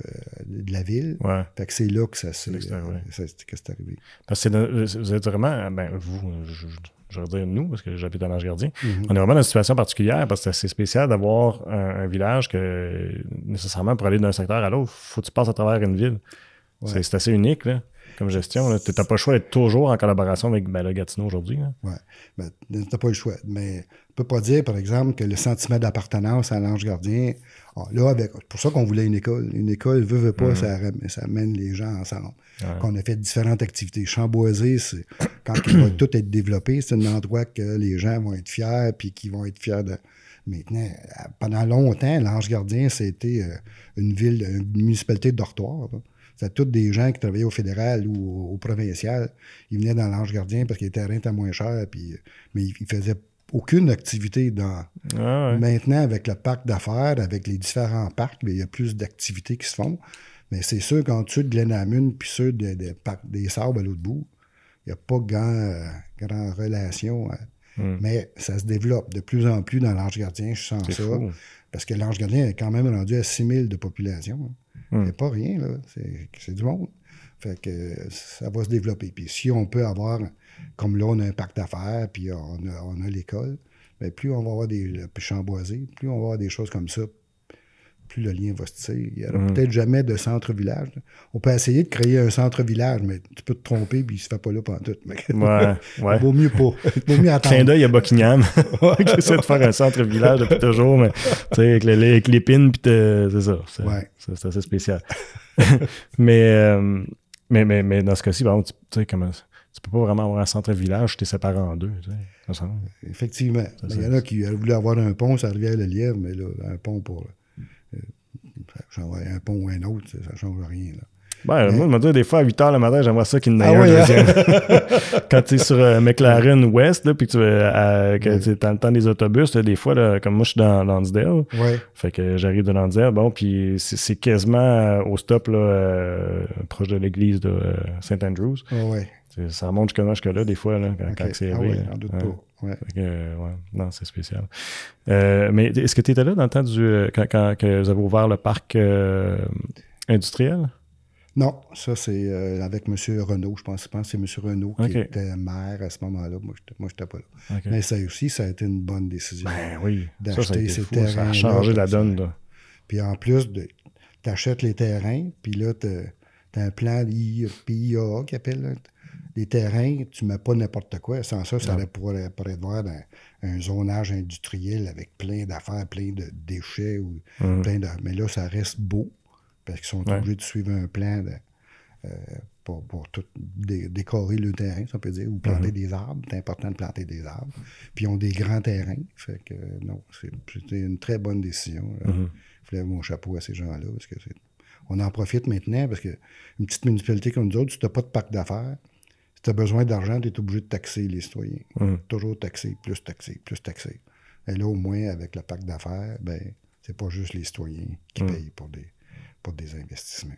la ville. Ouais. Fait que c'est là que c'est arrivé. Parce que vous êtes vraiment, ben, je veux dire nous, parce que j'habite à l'Ange Gardien, on est vraiment dans une situation particulière parce que c'est assez spécial d'avoir un village que, nécessairement, pour aller d'un secteur à l'autre, il faut que tu passes à travers une ville. Ouais. C'est assez unique, là, comme gestion. Tu n'as pas le choix d'être toujours en collaboration avec le Gatineau aujourd'hui. Oui, ben, tu n'as pas le choix. Mais on ne peut pas dire, par exemple, que le sentiment d'appartenance à l'Ange Gardien, là, c'est pour ça qu'on voulait une école. Une école, veut pas, ça mène les gens ensemble. Ouais. Qu'on a fait différentes activités. Chamboisé, quand il va tout être développé, c'est un endroit que les gens vont être fiers, puis qu'ils vont être fiers de... Maintenant, pendant longtemps, l'Ange Gardien, c'était une municipalité de dortoir. Là. C'était tous des gens qui travaillaient au fédéral ou au provincial. Ils venaient dans l'Ange Gardien parce que les terrains étaient moins chers, mais ils faisaient aucune activité dans... Ah ouais. Maintenant, avec le parc d'affaires, avec les différents parcs, il y a plus d'activités qui se font. Mais c'est sûr qu'en dessous de Glenhamun puis ceux des Sables à l'autre bout, il n'y a pas grand relation. Mais ça se développe de plus en plus dans l'Ange Gardien, je sens ça. Fou. Parce que l'Ange Gardien est quand même rendu à 6 000 de population. C'est pas rien, là. C'est du monde. Fait que ça va se développer. Puis si on peut avoir, comme là, on a un parc d'affaires, puis on a l'école, bien, plus on va avoir des chamboisés, plus on va avoir des choses comme ça, plus le lien va se tisser. Il n'y aura peut-être jamais de centre-village. Là. On peut essayer de créer un centre-village, mais tu peux te tromper, puis il ne se fait pas là pendant tout. Ouais. Il vaut mieux pas. Il vaut mieux attendre. Clin d'œil à Buckingham, qui essaie de faire un centre-village depuis toujours, mais avec l'épine, puis c'est ça. C'est assez spécial. mais dans ce cas-ci, par exemple, tu sais, comment... Tu peux pas vraiment avoir un centre-village, tu es séparé en deux. Tu sais, effectivement. Il y en a qui voulaient avoir un pont sur la rivière-le-Lièvre, mais là, un pont pour... un pont ou un autre, ça ne change rien. Là. Ben, moi, je me dis, des fois, à 8 h le matin, j'aimerais ça qu'il y en ait un deuxième. Quand tu es sur McLaren West, puis tu as le temps des autobus, là, des fois, là, comme moi, je suis dans Lansdale. Fait que j'arrive de Lansdale, bon, puis c'est quasiment au stop, là, proche de l'église de St. Andrews. Ça remonte jusque-là, des fois, là, quand c'est élevé. J'en doute pas. Non, c'est spécial. Mais est-ce que tu étais là dans le temps quand que vous avez ouvert le parc industriel? Non, ça, c'est avec M. Renault. Je pense que c'est M. Renault qui était maire à ce moment-là. Moi, je n'étais pas là. Mais ça aussi, ça a été une bonne décision. Ben oui, d'acheter ces terrains. Ça a changé la donne. Là. Puis en plus, tu achètes les terrains, puis là, tu as un plan PIA qui appelle... Là, les terrains, tu ne mets pas n'importe quoi. Sans ça, ça pourrait être voir un zonage industriel avec plein d'affaires, plein de déchets. Mais là, ça reste beau parce qu'ils sont obligés de suivre un plan pour tout décorer le terrain, ça peut dire, ou planter des arbres. C'est important de planter des arbres. Puis ils ont des grands terrains. Fait que non, c'était une très bonne décision. Il fallait mon chapeau à ces gens-là parce que on en profite maintenant parce qu'une petite municipalité comme nous autres, si tu n'as pas de parc d'affaires, si tu as besoin d'argent, tu es obligé de taxer les citoyens. Toujours taxer, plus taxer, plus taxer. Et là, au moins, avec le pacte d'affaires, ben, c'est pas juste les citoyens qui payent pour des investissements.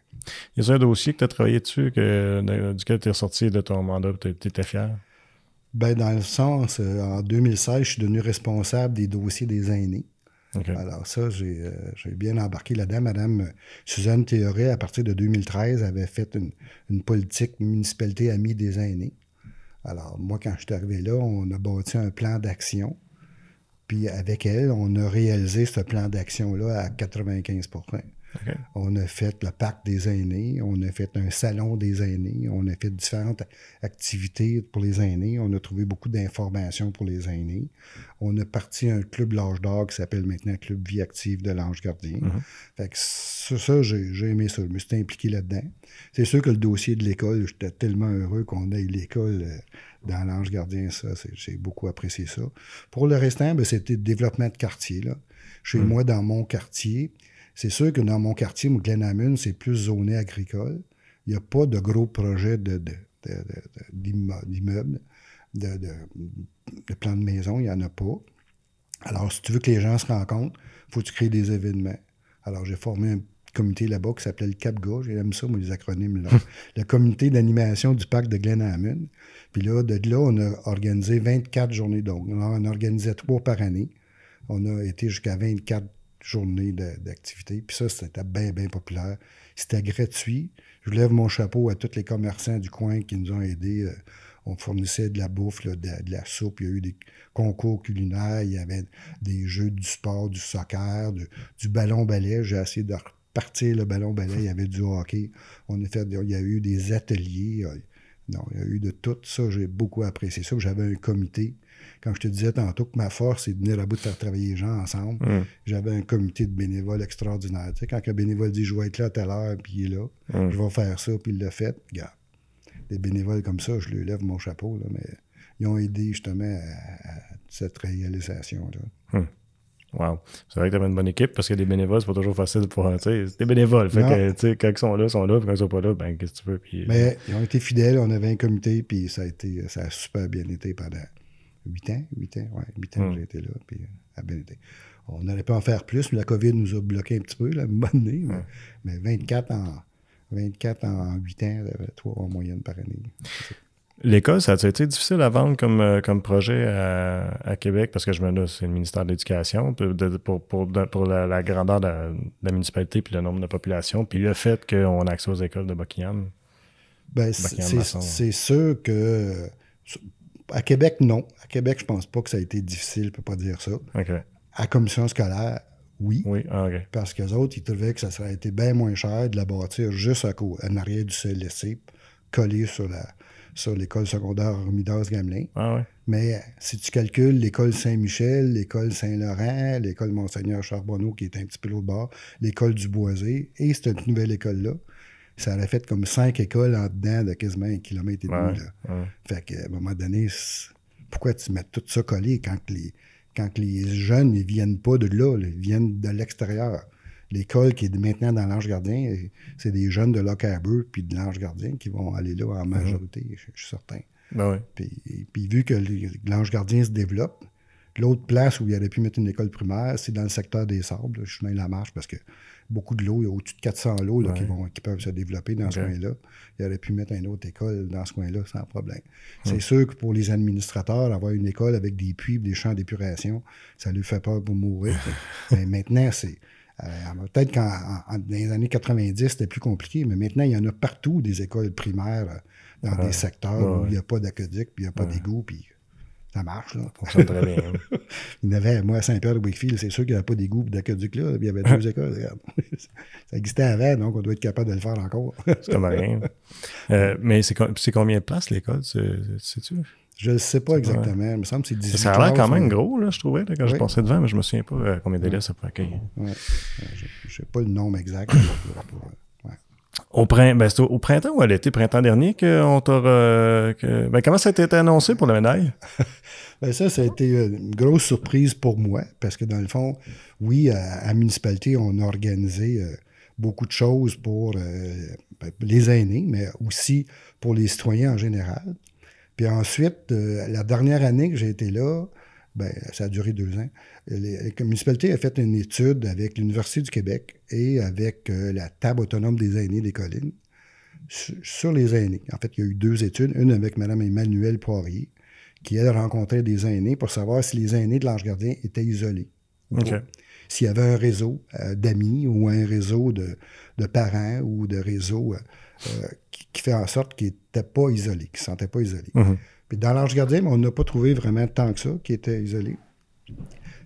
Y a un dossier que tu as travaillé dessus, duquel tu es ressorti de ton mandat et tu étais fier? Ben, dans le sens, en 2016, je suis devenu responsable des dossiers des aînés. Okay. Alors ça, j'ai bien embarqué là-dedans. Madame Suzanne Théoret, à partir de 2013, avait fait une politique municipalité amie des aînés. Alors moi, quand je suis arrivé là, on a bâti un plan d'action. Puis avec elle, on a réalisé ce plan d'action-là à 95 %. Okay. On a fait le parc des aînés, on a fait un salon des aînés, on a fait différentes activités pour les aînés, on a trouvé beaucoup d'informations pour les aînés. On a parti un club L'Âge d'Or qui s'appelle maintenant Club Vie Active de l'Ange Gardien. Fait que ça, j'ai aimé ça, je me suis impliqué là-dedans. C'est sûr que le dossier de l'école, j'étais tellement heureux qu'on ait l'école dans l'Ange Gardien, ça, j'ai beaucoup apprécié ça. Pour le restant, ben, c'était le développement de quartier, là. Chez moi, dans mon quartier, c'est sûr que dans mon quartier, Glenhamun, c'est plus zoné agricole. Il n'y a pas de gros projets d'immeubles, de plans de maison, il n'y en a pas. Alors, si tu veux que les gens se rencontrent, il faut que tu crées des événements. Alors, j'ai formé un comité là-bas qui s'appelait le CAPGA. J'aime ça, moi, les acronymes là. Le comité d'animation du parc de Glenhamun. Puis là, on a organisé 24 journées. Donc, on en organisait 3 par année. On a été jusqu'à 24 journées d'activité. Puis ça, c'était bien, bien populaire. C'était gratuit. Je lève mon chapeau à tous les commerçants du coin qui nous ont aidés. On fournissait de la bouffe, là, de la soupe. Il y a eu des concours culinaires. Il y avait des jeux du sport, du soccer, du ballon-ballet. J'ai essayé de repartir le ballon-ballet. Il y avait du hockey. Il y a eu des ateliers. Non, il y a eu de tout ça. J'ai beaucoup apprécié ça. J'avais un comité. Quand je te disais tantôt que ma force, c'est de venir à bout de faire travailler les gens ensemble, j'avais un comité de bénévoles extraordinaire. Tu sais, quand un bénévole dit « je vais être là à telle heure », puis il est là, je vais faire ça, puis il l'a fait, regarde. Des bénévoles comme ça, je lui lève mon chapeau, là, mais ils ont aidé justement à cette réalisation-là. Wow. C'est vrai que tu avais une bonne équipe parce que les bénévoles, c'est pas toujours facile pour. C'est des bénévoles. Fait que, tu sais, quand ils sont là, puis quand ils sont pas là, ben, qu'est-ce que tu veux. Puis, mais ils ont été fidèles, on avait un comité, puis ça a super bien été pendant 8 ans, j'ai été là, puis ça a bien été. On aurait pu en faire plus, mais la COVID nous a bloqué un petit peu, là, une bonne année, mais 24 en 8 ans, 3 en moyenne par année. L'école, ça a été difficile à vendre comme projet à Québec parce que c'est le ministère de l'Éducation pour la grandeur de la municipalité puis le nombre de population, puis le fait qu'on a accès aux écoles de Buckingham. Ben, c'est sûr que à Québec, non. À Québec, je pense pas que ça a été difficile, je peux pas dire ça. Okay. À la commission scolaire, oui. Okay. Parce qu'eux autres, ils trouvaient que ça serait été bien moins cher de la bâtir juste en arrière du CLSC, collé sur l'école secondaire Midas-Gamelin. Mais si tu calcules l'école Saint-Michel, l'école Saint-Laurent, l'école Monseigneur Charbonneau, qui est un petit peu l'autre bord, l'école du Boisé, et cette nouvelle école-là, ça aurait fait comme 5 écoles en dedans de quasiment 1,5 km. Fait qu'à un moment donné, pourquoi tu mets tout ça collé quand les jeunes ne viennent pas de là, ils viennent de l'extérieur? L'école qui est maintenant dans l'Ange Gardien, c'est des jeunes de Lochaber puis de l'Ange Gardien qui vont aller là en majorité, je suis certain. Puis vu que l'Ange Gardien se développe, l'autre place où il aurait pu mettre une école primaire, c'est dans le secteur des Sables, le chemin de la Marche, parce que beaucoup de l'eau, il y a au-dessus de 400 lots là, qui peuvent se développer dans ce coin-là. Il aurait pu mettre une autre école dans ce coin-là sans problème. C'est sûr que pour les administrateurs, avoir une école avec des puits, des champs d'épuration, ça lui fait peur pour mourir. Mais maintenant, c'est... peut-être dans les années 90, c'était plus compliqué, mais maintenant, il y en a partout des écoles primaires dans des secteurs où il n'y a pas d'aqueduc, puis il n'y a pas d'égout, puis ça marche, là. Ça fonctionne très bien. Il y en avait, moi, à Saint-Pierre-de-Wakefield, c'est sûr qu'il n'y avait pas d'égout et d'aqueduc là, puis il y avait 2 écoles, regarde. Ça existait avant, donc on doit être capable de le faire encore. C'est comme rien. Mais c'est combien de places, l'école, sais-tu? Je ne le sais pas exactement. Il me semble que c'est 18 Ça a l'air quand même gros, là, je trouvais, là, quand je passais devant, mais je ne me souviens pas combien d'élèves ça peut accueillir. Je ne sais pas le nombre exact. Au printemps ou à l'été, printemps dernier, comment ça a été annoncé pour la médaille? Ça a été une grosse surprise pour moi, parce que dans le fond, oui, à la municipalité, on a organisé beaucoup de choses pour les aînés, mais aussi pour les citoyens en général. Puis ensuite, la dernière année que j'ai été là, ça a duré 2 ans. La municipalité a fait une étude avec l'Université du Québec et avec la Table autonome des aînés des collines sur les aînés. En fait, il y a eu 2 études, une avec Mme Emmanuelle Poirier, qui, elle, rencontrait des aînés pour savoir si les aînés de l'Ange Gardien étaient isolés ou pas. S'il y avait un réseau d'amis ou un réseau de parents ou de réseau qui fait en sorte qu'ils n'étaient pas isolés, qu'ils ne se sentaient pas isolés. Puis dans l'Ange Gardien, on n'a pas trouvé vraiment tant que ça qui étaient isolés.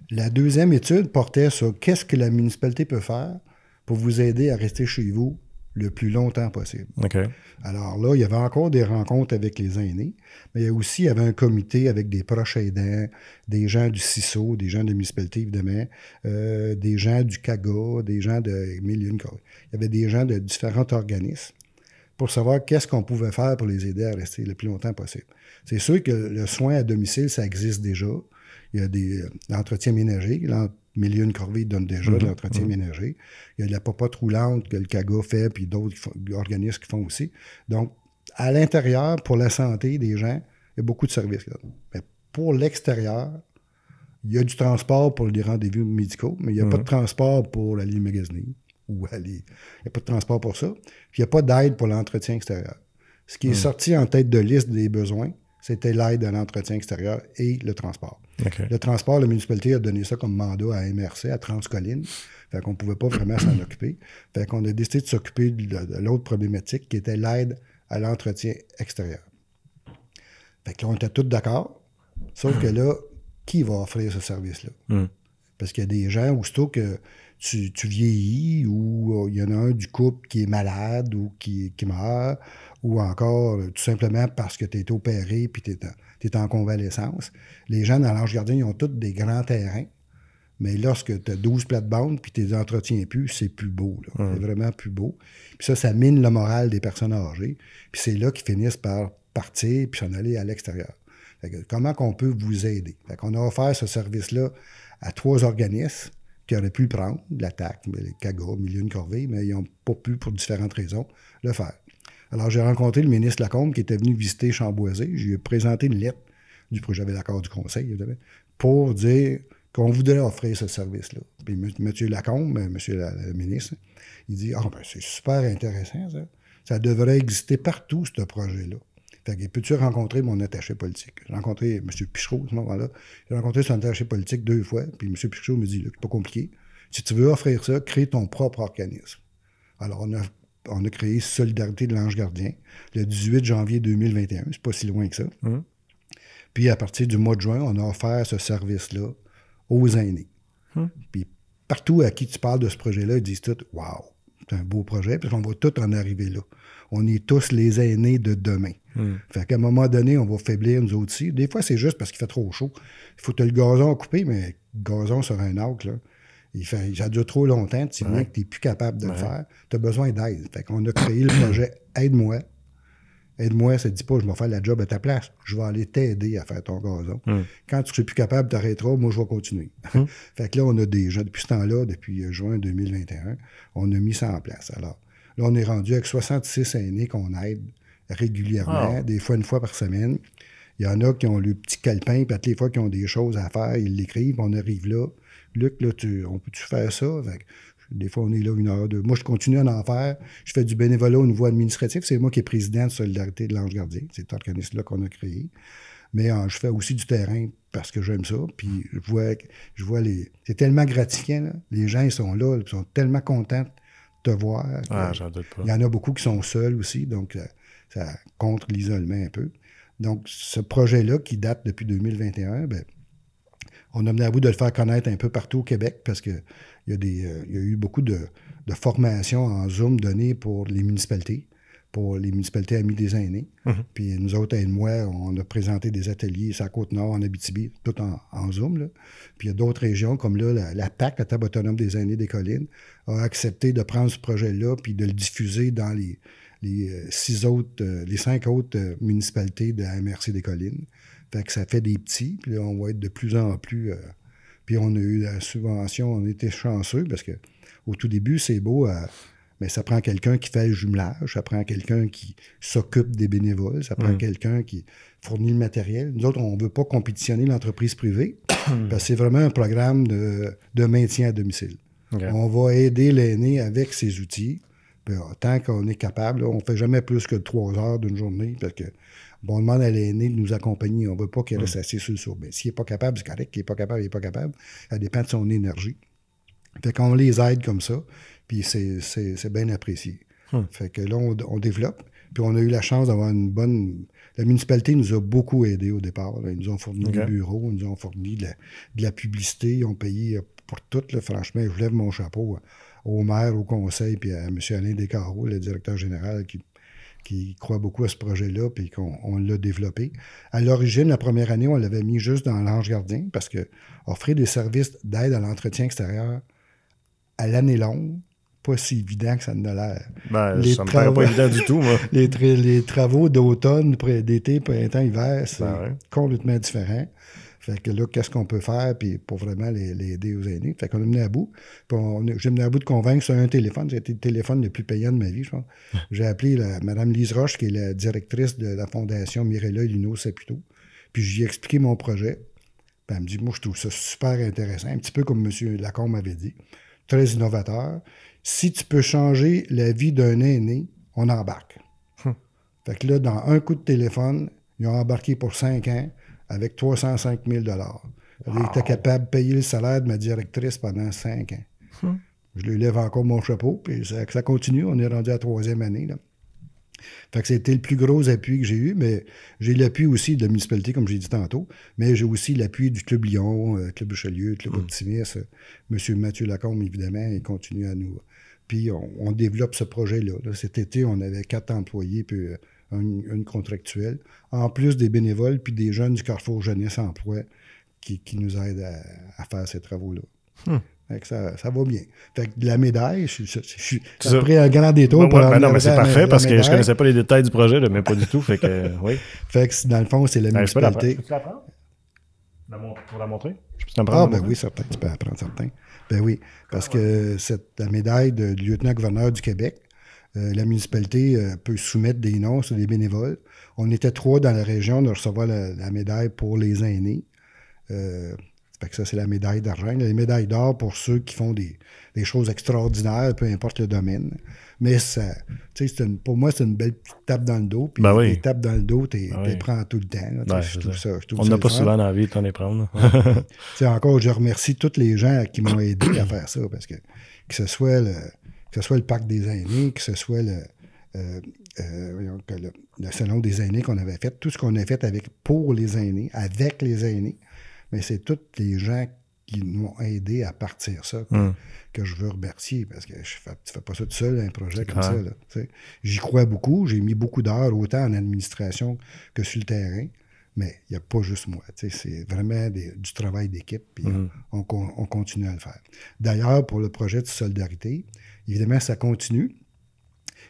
La deuxième étude portait sur qu'est-ce que la municipalité peut faire pour vous aider à rester chez vous le plus longtemps possible. Alors là, il y avait encore des rencontres avec les aînés, mais il y avait un comité avec des proches aidants, des gens du CISO, des gens de la municipalité, évidemment, des gens du CAGA, des gens de Million. Il y avait des gens de différents organismes pour savoir qu'est-ce qu'on pouvait faire pour les aider à rester le plus longtemps possible. C'est sûr que le soin à domicile, ça existe déjà. Il y a l'entretien ménager. Milieu Corvée donne déjà de l'entretien ménager. Il y a de la popote roulante que le CAGA fait, puis d'autres organismes qui font aussi. Donc, à l'intérieur, pour la santé des gens, il y a beaucoup de services. Là. Mais pour l'extérieur, il y a du transport pour les rendez-vous médicaux, mais il n'y a pas de transport pour aller magasiner. Il n'y a pas de transport pour ça. Puis il n'y a pas d'aide pour l'entretien extérieur. Ce qui est sorti en tête de liste des besoins, c'était l'aide à l'entretien extérieur et le transport. Le transport, la municipalité a donné ça comme mandat à MRC, à Transcolline. Fait qu'on ne pouvait pas vraiment s'en occuper. Fait qu'on a décidé de s'occuper de l'autre problématique qui était l'aide à l'entretien extérieur. Fait que là, on était tous d'accord. Sauf que là, qui va offrir ce service-là? Parce qu'il y a des gens, aussitôt que tu vieillis ou il y en a un du couple qui est malade ou qui meurt, ou encore tout simplement parce que tu es opéré et tu es en convalescence. Les gens dans l'Ange Gardien, ils ont tous des grands terrains, mais lorsque tu as 12 plates-bandes puis tu les entretiens plus, c'est plus beau. C'est vraiment plus beau. Puis ça mine le moral des personnes âgées. Puis c'est là qu'ils finissent par partir puis s'en aller à l'extérieur. Comment qu'on peut vous aider? Fait qu'on a offert ce service-là à 3 organismes qui auraient pu le prendre, l'ATAC, le CAGA, Milieu Corvée, mais ils n'ont pas pu, pour différentes raisons, le faire. Alors, j'ai rencontré le ministre Lacombe qui était venu visiter Chamboisé. Je lui ai présenté une lettre du projet, j'avais l'accord du conseil, évidemment, pour dire qu'on voudrait offrir ce service-là. Puis M. Lacombe, M. le ministre, il dit « Ah, ben c'est super intéressant, ça. Ça devrait exister partout, ce projet-là. » Fait que peux-tu rencontrer mon attaché politique? J'ai rencontré M. Pichereau à ce moment-là. J'ai rencontré son attaché politique 2 fois, puis M. Pichereau me dit, là, c'est pas compliqué. Si tu veux offrir ça, crée ton propre organisme. Alors, on a créé Solidarité de l'Ange Gardien le 18 janvier 2021. C'est pas si loin que ça. Puis, à partir du mois de juin, on a offert ce service-là aux aînés. Puis, partout à qui tu parles de ce projet-là, ils disent tout, « Wow, c'est un beau projet, parce qu'on va tous en arriver là. On est tous les aînés de demain. » Fait qu'à un moment donné, on va faiblir nous autres aussi. Des fois, c'est juste parce qu'il fait trop chaud. Il faut que le gazon à couper, mais le gazon sur un arc, là, ça dure trop longtemps, tu vois que tu n'es plus capable de le faire. Tu as besoin d'aide. Fait qu'on a créé le projet Aide-moi. Aide-moi, ça ne dit pas je vais faire la job à ta place. Je vais aller t'aider à faire ton gazon. Quand tu ne seras plus capable, tu arrêteras, moi je vais continuer. Fait que là, on a déjà, depuis ce temps-là, depuis juin 2021, on a mis ça en place. Alors, là, on est rendu avec 66 aînés qu'on aide régulièrement, des fois une fois par semaine. Il y en a qui ont le petit calepin, puis toutes les fois qu'ils ont des choses à faire, ils l'écrivent, on arrive là. Luc, là, on peut-tu faire ça? Fait que, des fois, on est là 1 heure, 2. Moi, je continue à en faire. Je fais du bénévolat au niveau administratif. C'est moi qui est président de Solidarité de l'Ange Gardien. C'est cet organisme-là qu'on a créé. Mais je fais aussi du terrain parce que j'aime ça. Puis je vois les... C'est tellement gratifiant, là. Les gens, ils sont là, ils sont tellement contents de te voir. J'en doute pas. Il y en a beaucoup qui sont seuls aussi, donc ça contre l'isolement un peu. Donc, ce projet-là, qui date depuis 2021, ben, on a mené à bout de le faire connaître un peu partout au Québec parce qu'il y a eu beaucoup de formations en Zoom données pour les municipalités amies des aînés. Puis nous autres, Aide-moi, on a présenté des ateliers sur la Côte-Nord, en Abitibi, tout en Zoom. Là. Puis il y a d'autres régions, comme là, la PAC, la Table autonome des aînés des collines, a accepté de prendre ce projet-là puis de le diffuser dans les 5 autres municipalités de la MRC des collines. Fait que ça fait des petits, puis là, on va être de plus en plus... puis on a eu la subvention, on était chanceux, parce que au tout début, c'est beau, mais ça prend quelqu'un qui fait le jumelage, ça prend quelqu'un qui s'occupe des bénévoles, ça prend quelqu'un qui fournit le matériel. Nous autres, on ne veut pas compétitionner l'entreprise privée, parce que c'est vraiment un programme de maintien à domicile. On va aider l'aîné avec ses outils. Puis, tant qu'on est capable, là, on ne fait jamais plus que 3 heures d'une journée, parce que Bon, on demande à l'aîné de nous accompagner. On ne veut pas qu'il reste assis sur le sourd. S'il n'est pas capable, c'est correct. Qu'il n'est pas capable, il n'est pas capable. Ça dépend de son énergie. Fait qu'on les aide comme ça, puis c'est bien apprécié. Fait que là, on développe. Puis on a eu la chance d'avoir une bonne... La municipalité nous a beaucoup aidés au départ. Là. Ils nous ont fourni des bureaux, ils nous ont fourni de la publicité, ils ont payé pour tout. Là. Franchement, je lève mon chapeau au maire, au conseil, puis à M. Alain Descarreaux, le directeur général, qui croit beaucoup à ce projet-là, puis qu'on l'a développé. À l'origine, la première année, on l'avait mis juste dans l'Ange Gardien, parce que offrir des services d'aide à l'entretien extérieur à l'année longue, pas si évident que ça en a l'air. Ça me paraît pas évident du tout, moi. Les travaux d'automne, d'été, printemps, hiver, c'est complètement différent. Fait que là, qu'est-ce qu'on peut faire puis pour vraiment les aider aux aînés? Fait qu'on a mené à bout. J'ai mené à bout de convaincre sur un téléphone. C'était le téléphone le plus payant de ma vie, je pense. J'ai appelé Mme Lise Roche, qui est la directrice de la Fondation Mirella et Lino Saputo. Puis j'ai expliqué mon projet. Puis elle me dit, moi, je trouve ça super intéressant. Un petit peu comme M. Lacombe m'avait dit. Très innovateur. Si tu peux changer la vie d'un aîné, on embarque. Fait que là, dans un coup de téléphone, ils ont embarqué pour 5 ans avec 305 000 $. Ils étaient capables de payer le salaire de ma directrice pendant 5 ans. Je lui lève encore mon chapeau, puis ça continue. On est rendu à la 3e année. Là. Fait que c'était le plus gros appui que j'ai eu, mais j'ai l'appui aussi de la municipalité, comme j'ai dit tantôt, mais j'ai aussi l'appui du Club Lyon, Club Richelieu, Club Optimiste, M. Mathieu Lacombe, évidemment, il continue à nous... Puis on développe ce projet-là. Là. Cet été, on avait 4 employés, puis une contractuelle, en plus des bénévoles, puis des jeunes du Carrefour Jeunesse Emploi qui nous aident à faire ces travaux-là. Fait que ça va bien. Fait que la médaille, après un grand détour pour non, mais c'est parfait parce que je connaissais pas les détails du projet, là, mais pas du tout. Fait que, oui. Fait que dans le fond, c'est la municipalité. Tu peux l'apprendre? Pour la montrer? Je peux t'en ben oui, certain. Tu peux apprendre, certain. Ben oui, parce que la médaille de lieutenant-gouverneur du Québec, la municipalité peut soumettre des noms sur des bénévoles. On était 3 dans la région de recevoir la médaille pour les aînés. Fait que ça, c'est la médaille d'argent. Les médailles d'or pour ceux qui font des choses extraordinaires, peu importe le domaine. Mais ça, pour moi, c'est une belle petite tape dans le dos. Puis les tapes dans le dos, tu les prends tout le temps. On n'a pas souvent envie de t'en les prendre. Encore, je remercie tous les gens qui m'ont aidé à faire ça. Parce que ce soit le parc des aînés, que ce soit le salon des aînés qu'on avait fait, tout ce qu'on a fait pour les aînés, avec les aînés. Mais c'est tous les gens qui nous ont aidés à partir ça que je veux remercier parce que tu fais pas ça tout seul, un projet comme ça. Là, j'y crois beaucoup, j'ai mis beaucoup d'heures, autant en administration que sur le terrain, mais il n'y a pas juste moi. C'est vraiment du travail d'équipe, puis on continue à le faire. D'ailleurs, pour le projet de solidarité, évidemment, ça continue.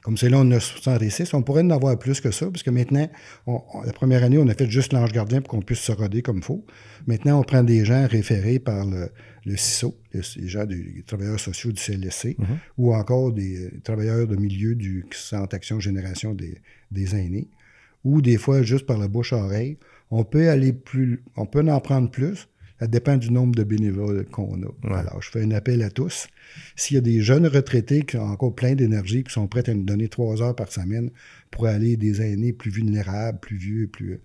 Comme c'est là, on a 66. On pourrait en avoir plus que ça, parce que maintenant, la première année, on a fait juste l'Ange Gardien pour qu'on puisse se roder comme il faut. Maintenant, on prend des gens référés par le CISO, les gens des travailleurs sociaux du CLSC, ou encore des travailleurs de milieu du Centre Action Génération des aînés, ou des fois, juste par la bouche-oreille. On peut en prendre plus. Ça dépend du nombre de bénévoles qu'on a. Ouais. Alors, je fais un appel à tous. S'il y a des jeunes retraités qui ont encore plein d'énergie, qui sont prêts à nous donner 3 heures par semaine pour aller des aînés plus vulnérables, plus vieux, plus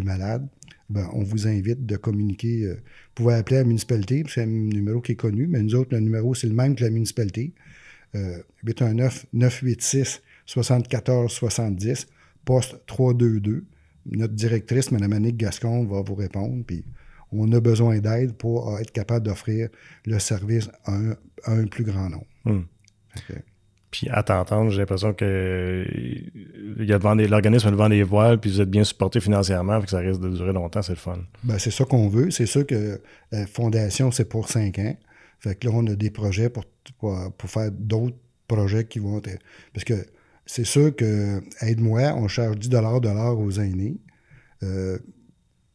malades, ben, on vous invite de communiquer. Vous pouvez appeler la municipalité, c'est un numéro qui est connu, mais nous autres, le numéro, c'est le même que la municipalité. 819-986-7470, poste 322. Notre directrice, Mme Annick Gascon, va vous répondre, puis on a besoin d'aide pour être capable d'offrir le service à un plus grand nombre. Okay. Puis à t'entendre, j'ai l'impression que l'organisme vend des voiles, puis vous êtes bien supporté financièrement, fait que ça risque de durer longtemps, c'est le fun. Ben, c'est ça qu'on veut. C'est sûr que la fondation, c'est pour 5 ans. Fait que là, on a des projets pour faire d'autres projets qui vont être... Parce que c'est sûr que Aide-moi, on charge 10 $ de l'heure aux aînés.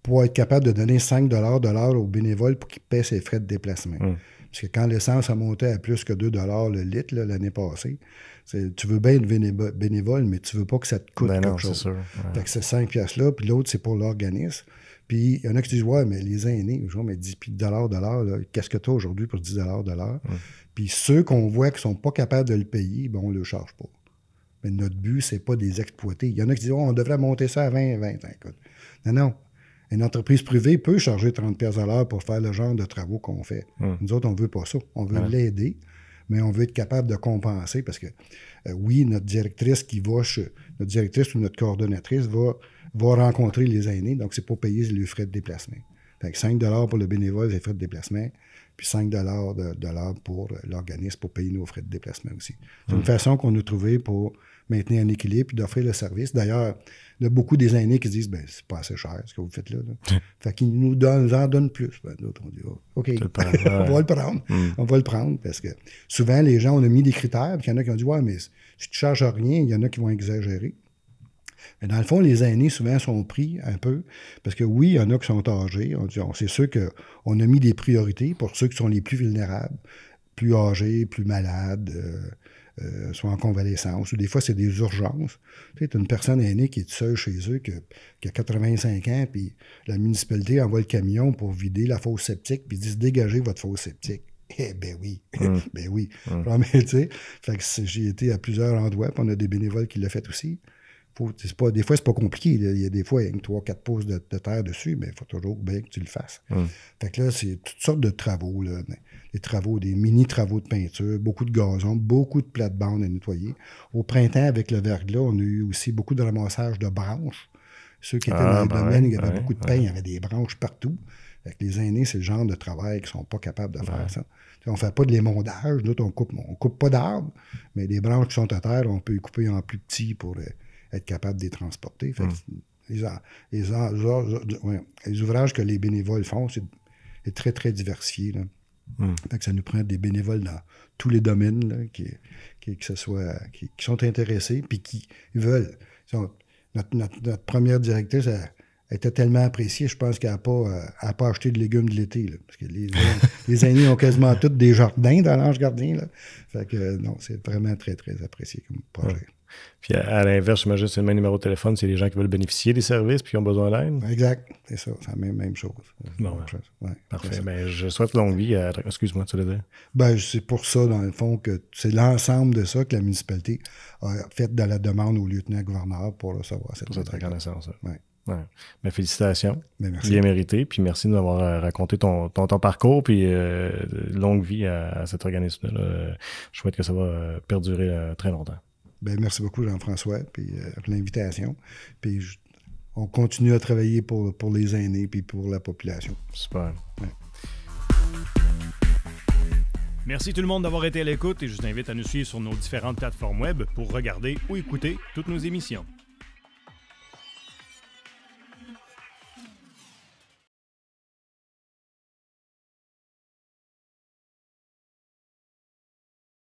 Pour être capable de donner 5 $ de l'heure aux bénévoles pour qu'ils paient ses frais de déplacement. Parce que quand l'essence a monté à plus que 2 $ le litre l'année passée, tu veux bien être bénévole, mais tu veux pas que ça te coûte quelque chose. C'est sûr. Ouais. Fait que c'est 5 $-là, puis l'autre, c'est pour l'organisme. Puis il y en a qui disent, ouais, mais les aînés, mais 10 $ de l'heure, qu'est-ce que tu as aujourd'hui pour 10 $ de l'heure? Puis ceux qu'on voit qui sont pas capables de le payer, ben, on ne le charge pas. Mais notre but, c'est pas de les exploiter. Il y en a qui disent, on devrait monter ça à 20. Écoute. Non. Une entreprise privée peut charger 30$ à l'heure pour faire le genre de travaux qu'on fait. Nous autres, on veut pas ça. On veut l'aider, mais on veut être capable de compenser parce que, oui, notre directrice ou notre coordonnatrice va rencontrer les aînés, donc c'est pour payer les frais de déplacement. Fait que 5$ pour le bénévole, les frais de déplacement, puis 5$ de l'heure pour l'organisme pour payer nos frais de déplacement aussi. C'est une façon qu'on a trouvée pour maintenir un équilibre et d'offrir le service. D'ailleurs, il y a beaucoup des aînés qui se disent, ben c'est pas assez cher ce que vous faites là. Fait qu'ils nous en donnent plus. Ben, d'autres, on dit, OK, on va le prendre. On va le prendre parce que souvent, les gens, on a mis des critères, puis il y en a qui ont dit, ouais, mais si tu ne charges rien, il y en a qui vont exagérer. Mais dans le fond, les aînés, souvent, sont pris un peu, parce que oui, il y en a qui sont âgés. C'est sûr qu'on a mis des priorités pour ceux qui sont les plus vulnérables, plus âgés, plus malades, soit en convalescence, ou des fois, c'est des urgences. Tu sais, une personne aînée qui est seule chez eux, qui a 85 ans, puis la municipalité envoie le camion pour vider la fosse septique, puis ils disent « Dégagez votre fosse septique ». Eh ben oui, ben oui. Mais tu sais, fait que j'ai été à plusieurs endroits, puis on a des bénévoles qui l'ont fait aussi. Des fois, c'est pas compliqué. Il y a des fois, il y a 3-4 pouces de terre dessus, mais il faut toujours bien que tu le fasses. Fait que là, c'est toutes sortes de travaux. Là. Des travaux, des mini-travaux de peinture, beaucoup de gazon, beaucoup de plates-bandes à nettoyer. Au printemps, avec le verglas, on a eu aussi beaucoup de ramassage de branches. Ceux qui étaient dans le domaine, il y avait beaucoup de pain, il y avait des branches partout. Fait que les aînés, c'est le genre de travail qui ne sont pas capables de faire ça. On ne fait pas de l'émondage. Nous, on coupe pas d'arbres, mais les branches qui sont à terre, on peut les couper en plus petits pour être capable de les transporter. Fait que les ouvrages que les bénévoles font, c'est très, très diversifié. Là. Fait que ça nous prend des bénévoles dans tous les domaines là, qui sont intéressés puis qui veulent. Notre première directrice était tellement appréciée, je pense qu'elle n'a pas acheté de légumes de l'été. Là, parce que les aînés ont quasiment tous des jardins dans l'Ange Gardien. Là. Fait que non, c'est vraiment très, très apprécié comme projet. Puis à l'inverse, j'imagine que c'est le même numéro de téléphone, c'est les gens qui veulent bénéficier des services puis qui ont besoin d'aide. Exact, c'est ça, c'est la même chose. Bon, parfait. Ben, je souhaite longue vie à... Excuse-moi, tu l'as dit? Ben, c'est pour ça, dans le fond, que c'est l'ensemble de ça que la municipalité a fait de la demande au lieutenant-gouverneur pour recevoir cette reconnaissance. Ben, félicitations. Ben, merci. Bien mérité. Puis merci de nous avoir raconté ton parcours. Puis longue vie à cet organisme-là. Je souhaite que ça va perdurer très longtemps. Ben, merci beaucoup, Jean-François, puis pour l'invitation. Puis on continue à travailler pour les aînés puis pour la population. Super. Ouais. Merci tout le monde d'avoir été à l'écoute et je vous invite à nous suivre sur nos différentes plateformes web pour regarder ou écouter toutes nos émissions.